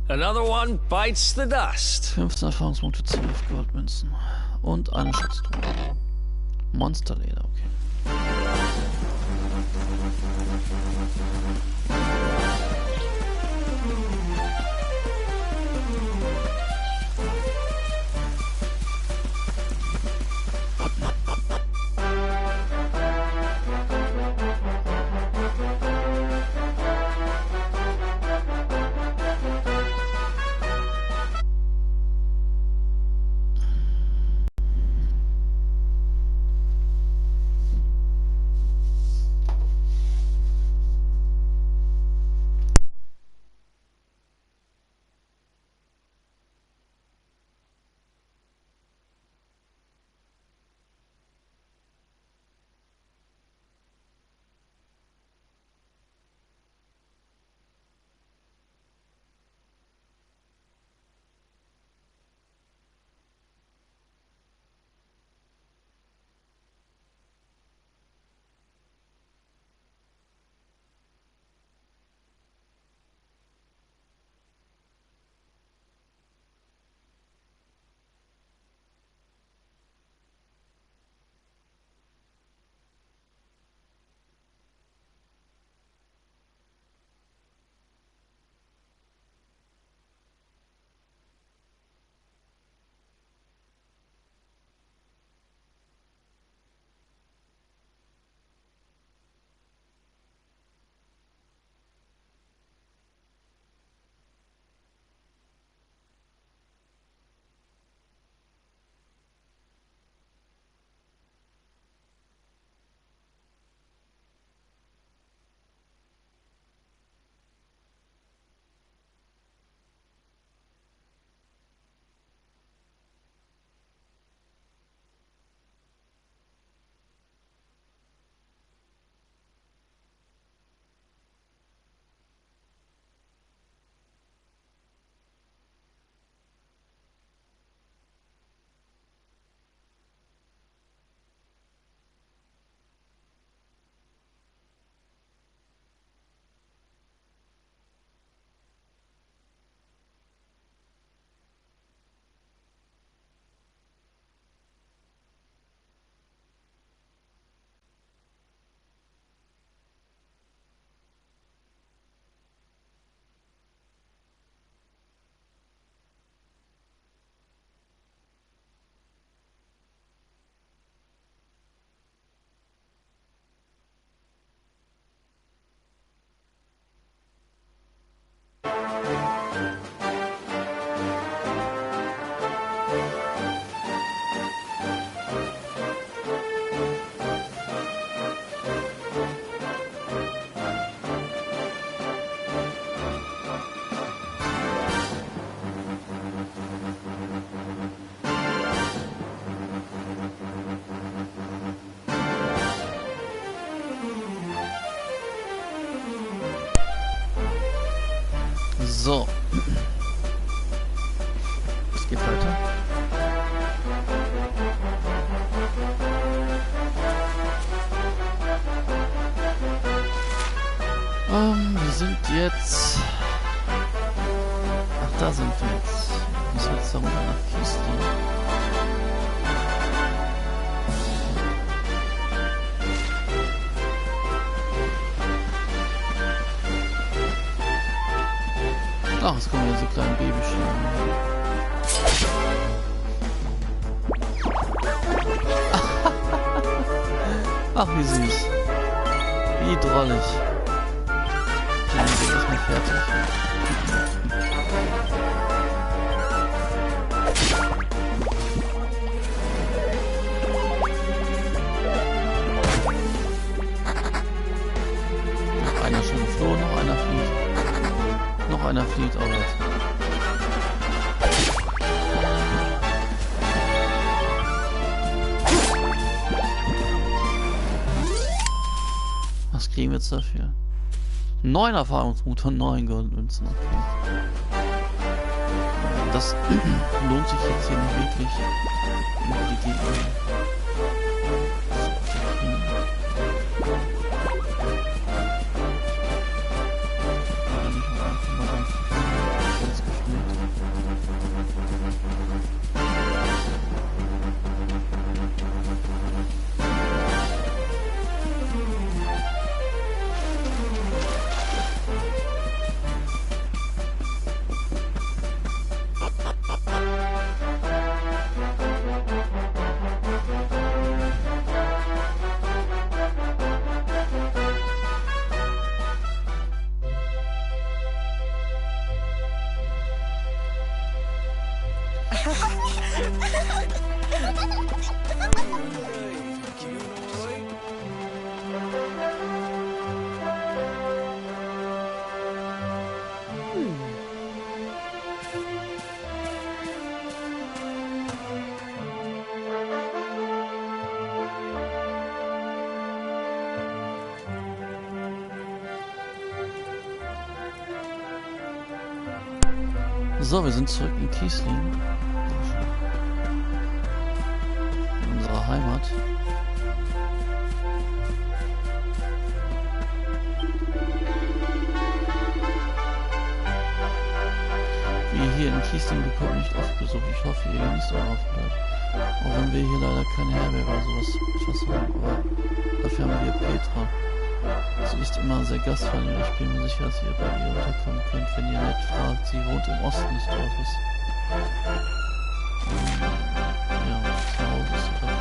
Another one bites the dust. 15 Erfahrungspunkte, 12 Goldmünzen. Und eine Schatztruhe. Monsterleder, okay. So. Es geht weiter. Wir sind jetzt... Ach, da sind wir jetzt. Wir müssen jetzt da runter nach Kiesling. Ach, es kommen ja so kleine Babyschlangen. Ach, wie süß. Wie drollig. Dann sind wir erstmal fertig. Noch einer schon geflohen, noch einer fliegt. Noch einer fliegt, oh Gott. Was kriegen wir jetzt dafür? 9 Erfahrungspunkte und 9 Goldmünzen. Okay. Das lohnt sich jetzt hier nicht wirklich. Die Gegner. So, wir sind zurück in Kiesling. In unserer Heimat. Wie hier in Kiesling bekommt nicht oft Besuch. Ich hoffe, ihr genießt euren Aufenthalt. Auch wenn wir hier leider keine Herberge oder sowas haben, aber dafür haben wir Petra. Sie ist immer sehr gastfreundlich. Ich bin mir sicher, dass ihr bei ihr unterkommen könnt, wenn ihr nett fragt. Sie wohnt im Osten des Dorfes. Ja, zu Hause ist sie dafür.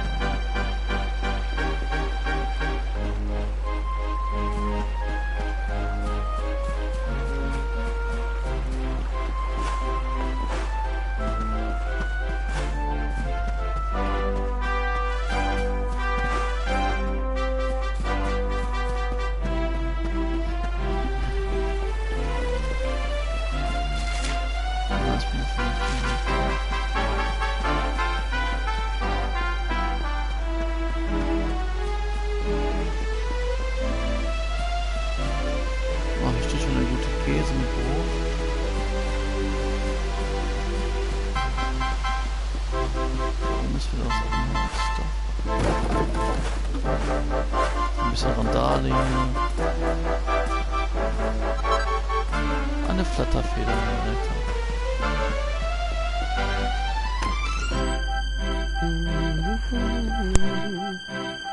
Eine Flatterfeder.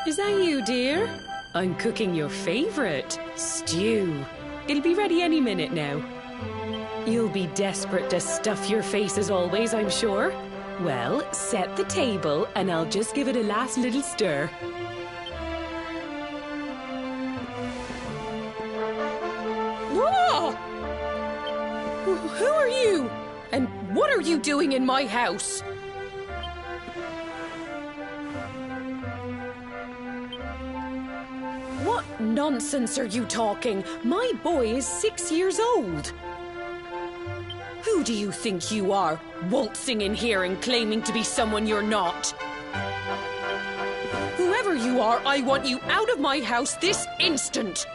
Is that you, dear? I'm cooking your favorite, stew. It'll be ready any minute now. You'll be desperate to stuff your face as always, I'm sure. Well, set the table and I'll just give it a last little stir. Who are you? And what are you doing in my house? What nonsense are you talking? My boy is 6 years old. Who do you think you are, waltzing in here and claiming to be someone you're not? Whoever you are, I want you out of my house this instant.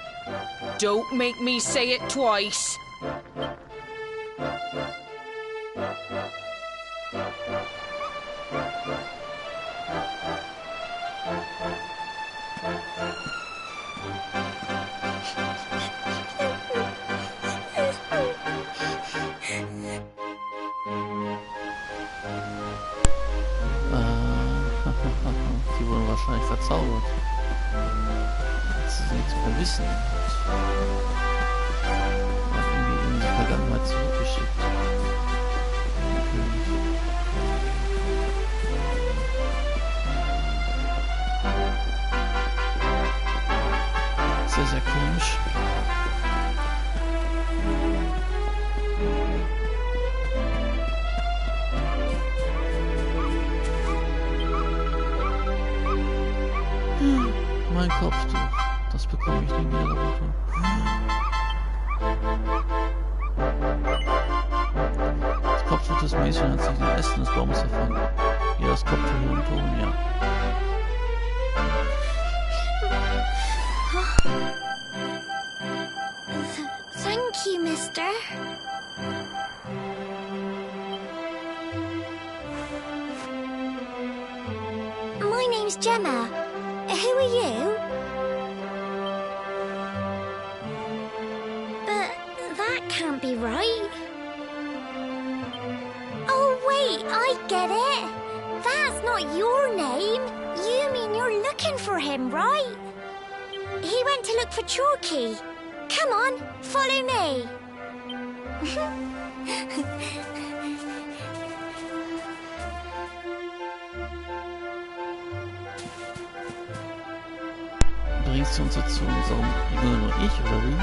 Don't make me say it twice. Die wurden wahrscheinlich verzaubert. Jetzt ist nichts mehr wissen. Und irgendwie in die Vergangenheit zurückgeschickt. Natürlich. Sehr, sehr komisch. Mein Kopftuch. Das bekomme ich nie wieder darunter. Das Kopftuch des Mädchens hat sich in den Ästen des Baumes verfangen. Ja, das Kopftuch hier im Ton, ja. Thank you, mister. My name's Gemma. Who are you? But that can't be right. Oh, wait, I get it. That's not your name. You mean you're looking for him, right? He went to look for Chalky. Come on, follow me. Bringst du uns dazu unserem nur ich oder wie?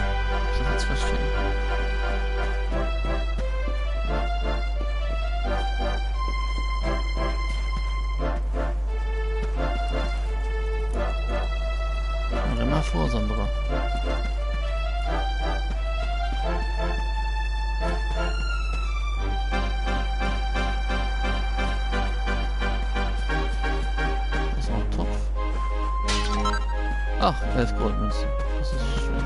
Ich kann jetzt verstehen. Renn mal vor, Sandra. Ach, 11 Goldmünzen. Das ist schön.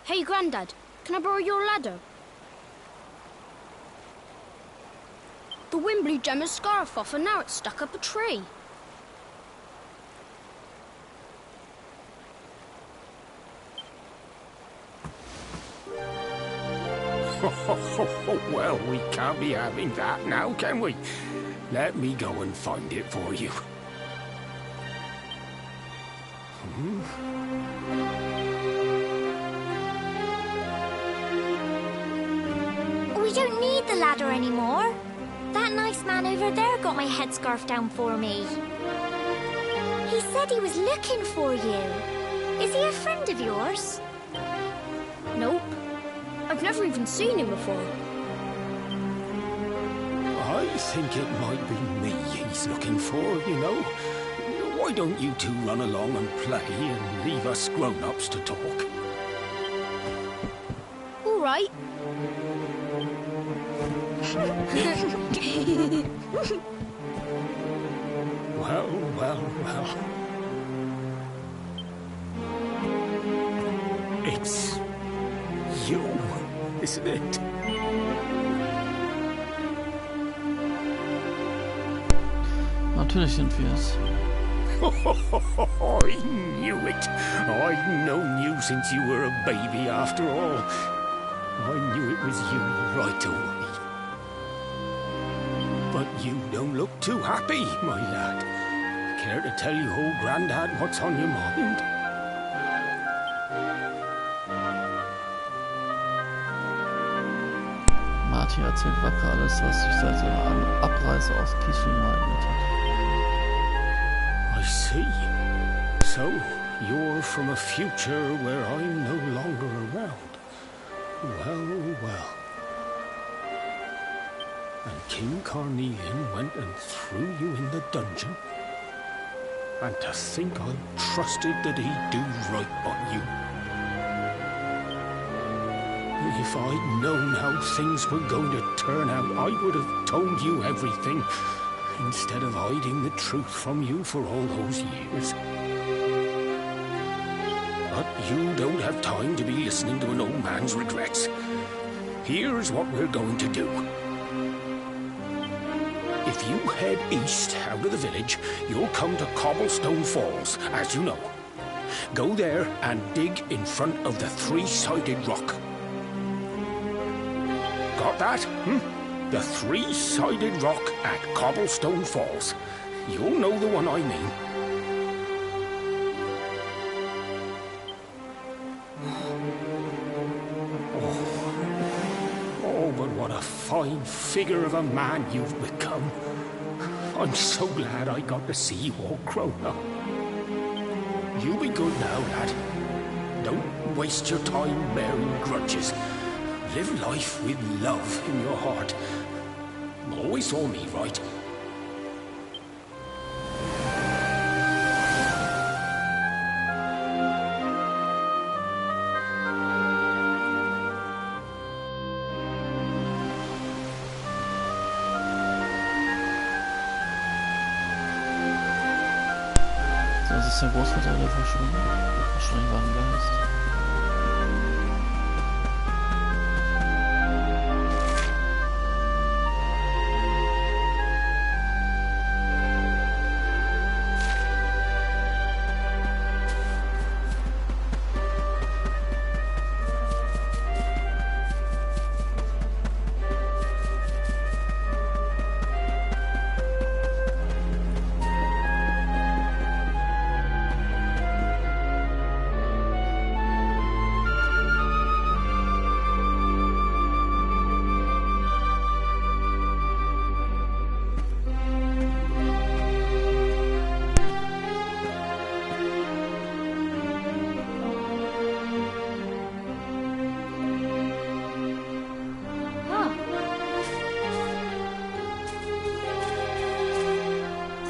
Hey, Grandad, can I borrow your ladder? The wind blew Gemma's scarf off and now it's stuck up a tree. Well, we can't be having that now, can we? Let me go and find it for you. We don't need the ladder anymore. That nice man over there got my headscarf down for me. He said he was looking for you. Is he a friend of yours? Nope. I've never even seen him before. I think it might be me he's looking for, you know. Why don't you two run along and play and leave us grown-ups to talk? All right. Well, well, well. It's you, isn't it? Natürlich sind wir es. I knew it. I've known you since you were a baby, after all. I knew it was you right away. But you don't look too happy, my lad. Care to tell your old Grandad what's on your mind? Marty erzählt wacker alles, was sich seit seiner Abreise aus Kiesel ereignet hat. I see. So, you're from a future where I'm no longer around. Well, well. and King Carnelian went and threw you in the dungeon? And to think I trusted that he'd do right by you. If I'd known how things were going to turn out, I would have told you everything, instead of hiding the truth from you for all those years. But you don't have time to be listening to an old man's regrets. Here's what we're going to do. If you head east out of the village, you'll come to Cobblestone Falls, as you know. Go there and dig in front of the three-sided rock. Got that? The three-sided rock at Cobblestone Falls. You'll know the one I mean. Oh, but what a fine figure of a man you've become. I'm so glad I got to see you all grown up. You be good now, lad. Don't waste your time bearing grudges. Live life with love in your heart. Always saw me right. Das ist der Großvater der verschwunden war im Geist.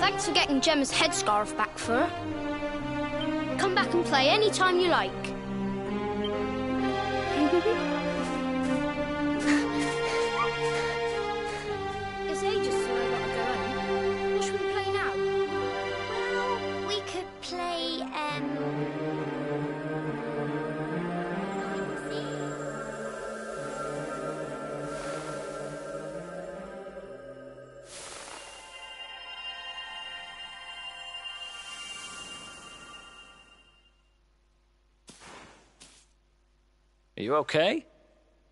Thanks for getting Gemma's headscarf back for her. Come back and play any time you like. It's ages till I gotta go home. What should we play now? Well, we could play, Are you okay?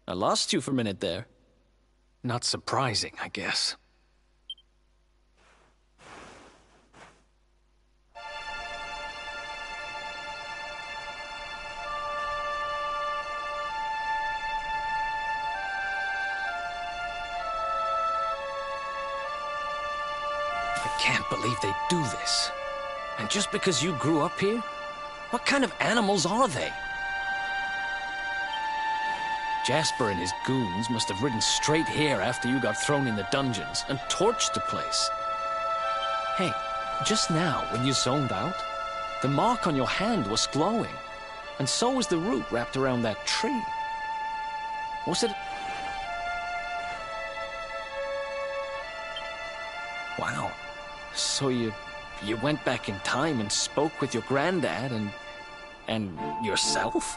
I lost you for a minute there. Not surprising, I guess. I can't believe they do this. And just because you grew up here? What kind of animals are they? Jasper and his goons must have ridden straight here after you got thrown in the dungeons and torched the place. Hey, just now, when you zoned out, the mark on your hand was glowing, and so was the root wrapped around that tree. Was it... Wow. So you went back in time and spoke with your granddad and yourself?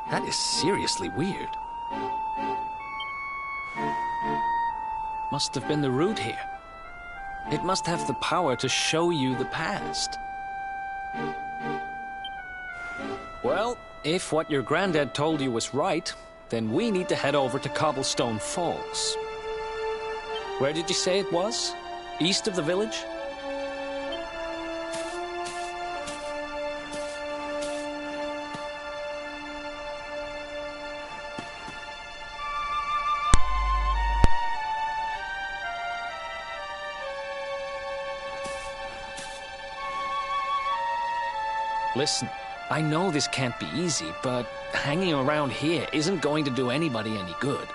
That is seriously weird. Must have been the root here. It must have the power to show you the past. Well, if what your granddad told you was right, then we need to head over to Cobblestone Falls. Where did you say it was? East of the village? Listen, I know this can't be easy, but hanging around here isn't going to do anybody any good.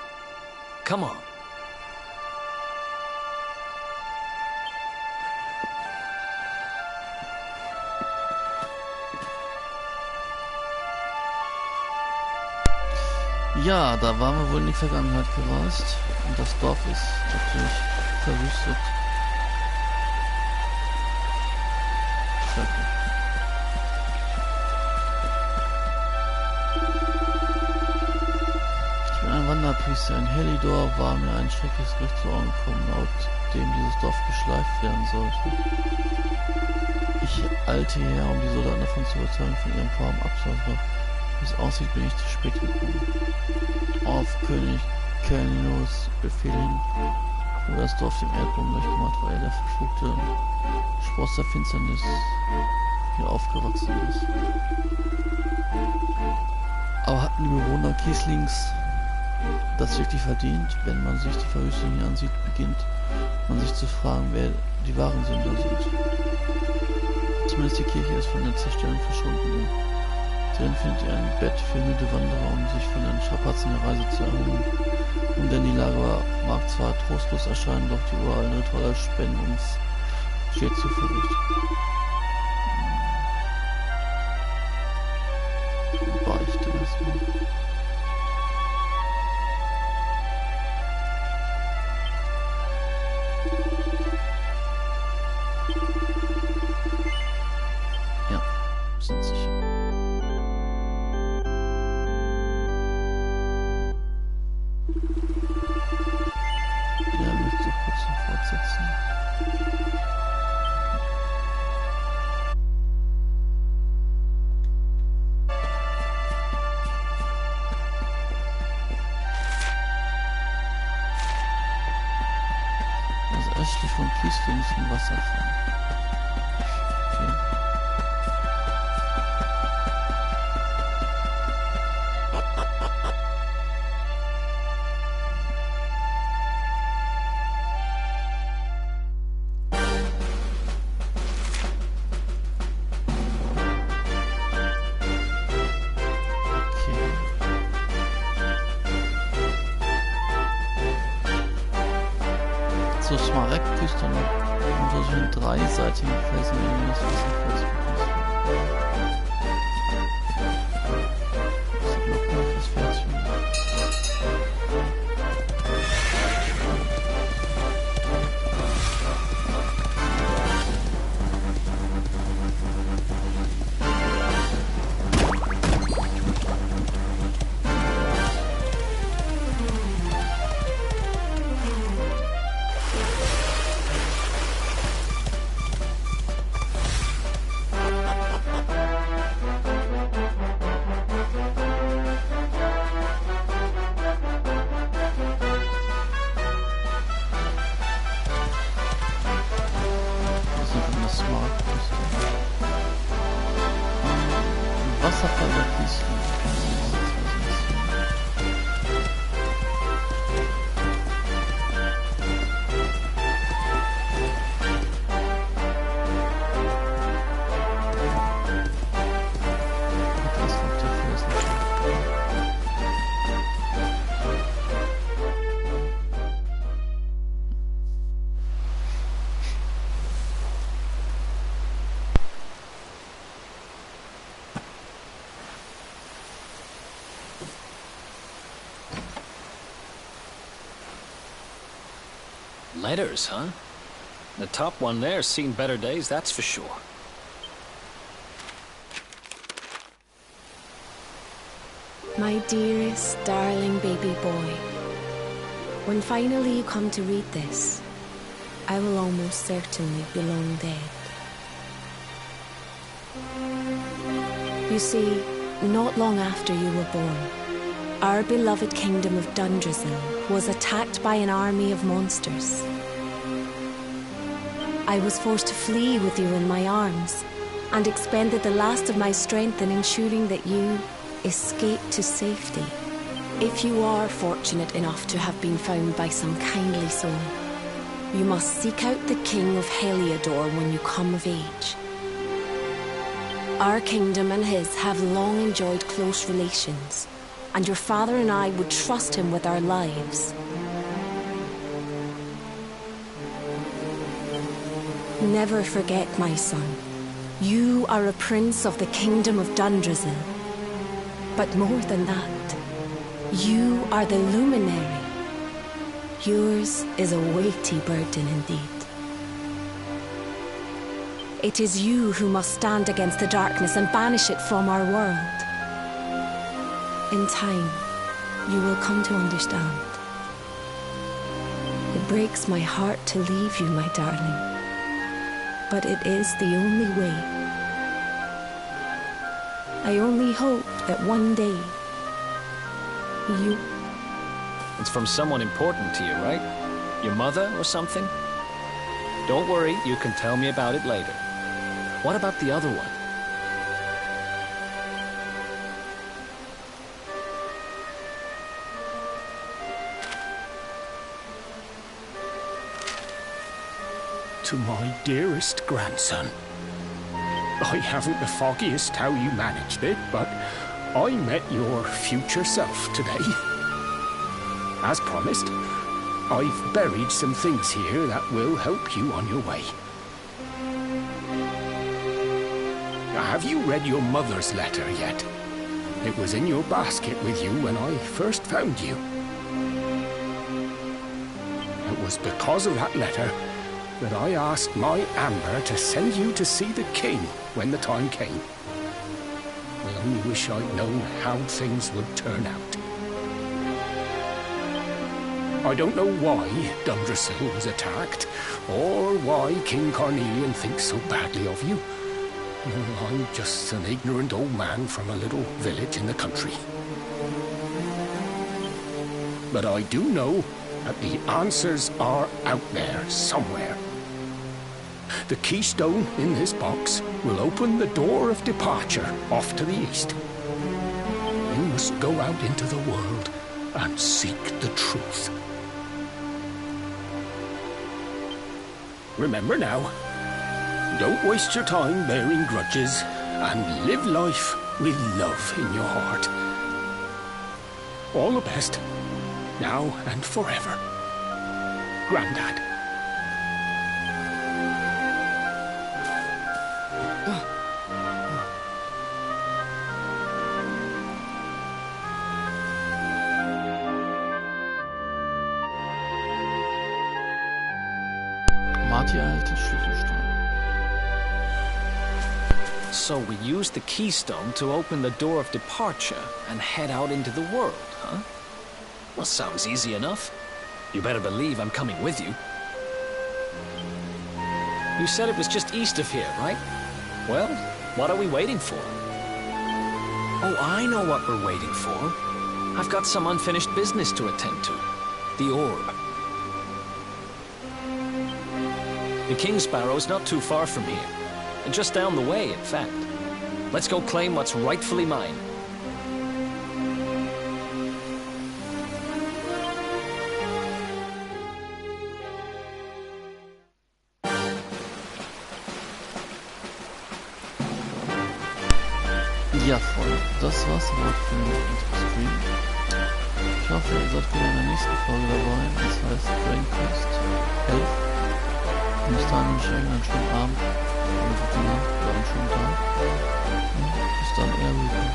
Come on. Ja, da waren wir wohl in die Vergangenheit gereist. Und das Dorf ist natürlich verwüstet. Schrecklich. Ich bin ein Wanderpriester. In Helidor war mir ein schreckliches Gerücht zu Ohren gekommen, laut dem dieses Dorf geschleift werden sollte. Ich eilte hierher, um die Soldaten davon zu überzeugen, von ihrem Vorhaben abzulassen. Wie es aussieht, bin ich zu spät gekommen. Auf König Kelnios Befehl hin, wo das Dorf dem Erdboden durchgemacht war, der verfluchte Spross der Finsternis hier aufgewachsen ist. Aber hatten die Bewohner Kieslings das wirklich verdient? Wenn man sich die Verwüstung hier ansieht, beginnt man sich zu fragen, wer die wahren Sünder sind. Zumindest die Kirche ist von der Zerstörung verschwunden. Drin findet ihr ein Bett für müde Wanderer, um sich von den Strapazen der Reise zu erholen. Und denn die Lage mag zwar trostlos erscheinen, doch die uralten Rituale spenden uns stets Zuversicht. Beichte erstmal. Ja, sind sicher. Ja, möchte ich kurz noch fortsetzen. Also östlich von Kiesling ist ein Wasserfall. Okay. So Smaragdküste und unter solchen dreiseitigen Felsen in das Wasserfall. Das sieht noch nicht das Pferdchen. Wasserfall der Kiesling. Das auf der Felsen. Letters, huh? The top one there's seen better days, that's for sure. My dearest, darling baby boy, when finally you come to read this, I will almost certainly be long dead. You see, not long after you were born, our beloved kingdom of Dundrasil was attacked by an army of monsters. I was forced to flee with you in my arms and expended the last of my strength in ensuring that you escaped to safety. If you are fortunate enough to have been found by some kindly soul, you must seek out the King of Heliodor when you come of age. Our kingdom and his have long enjoyed close relations, and your father and I would trust him with our lives. Never forget, my son, you are a prince of the kingdom of Dundrasil. But more than that, You are the luminary. Yours is a weighty burden indeed. It is you who must stand against the darkness and banish it from our world. In time, you will come to understand. It breaks my heart to leave you, my darling, but it is the only way. I only hope that one day you... It's from someone important to you, right? Your mother or something? Don't worry, you can tell me about it later. What about the other one? To my dearest grandson. I haven't the foggiest how you managed it, but I met your future self today. As promised, I've buried some things here that will help you on your way. Have you read your mother's letter yet? It was in your basket with you when I first found you. It was because of that letter that I asked my Amber to send you to see the king when the time came. I only wish I'd known how things would turn out. I don't know why Dundrasil was attacked, or why King Carnelian thinks so badly of you. I'm just an ignorant old man from a little village in the country. But I do know that the answers are out there somewhere. The keystone in this box will open the door of departure off to the east. You must go out into the world and seek the truth. Remember now, don't waste your time bearing grudges, and live life with love in your heart. All the best, now and forever. Grandad. Marty erhält den Schlüsselstein. So we use the keystone to open the door of departure and head out into the world, huh? Well, sounds easy enough. You better believe I'm coming with you. You said it was just east of here, right? Well, what are we waiting for? Oh, I know what we're waiting for. I've got some unfinished business to attend to. The orb. The King Sparrow's not too far from here. Just down the way, in fact. Let's go claim what's rightfully mine. Ja, Freunde, das war's heute für den Stream. Ich hoffe, ihr seid wieder in der nächsten Folge dabei. Das heißt Dragon Quest 11. Und bis dahin wünsche ich euch einen schönen Abend, eine gute Nacht oder einen schönen Tag. Und bis dann, Euer Reaper.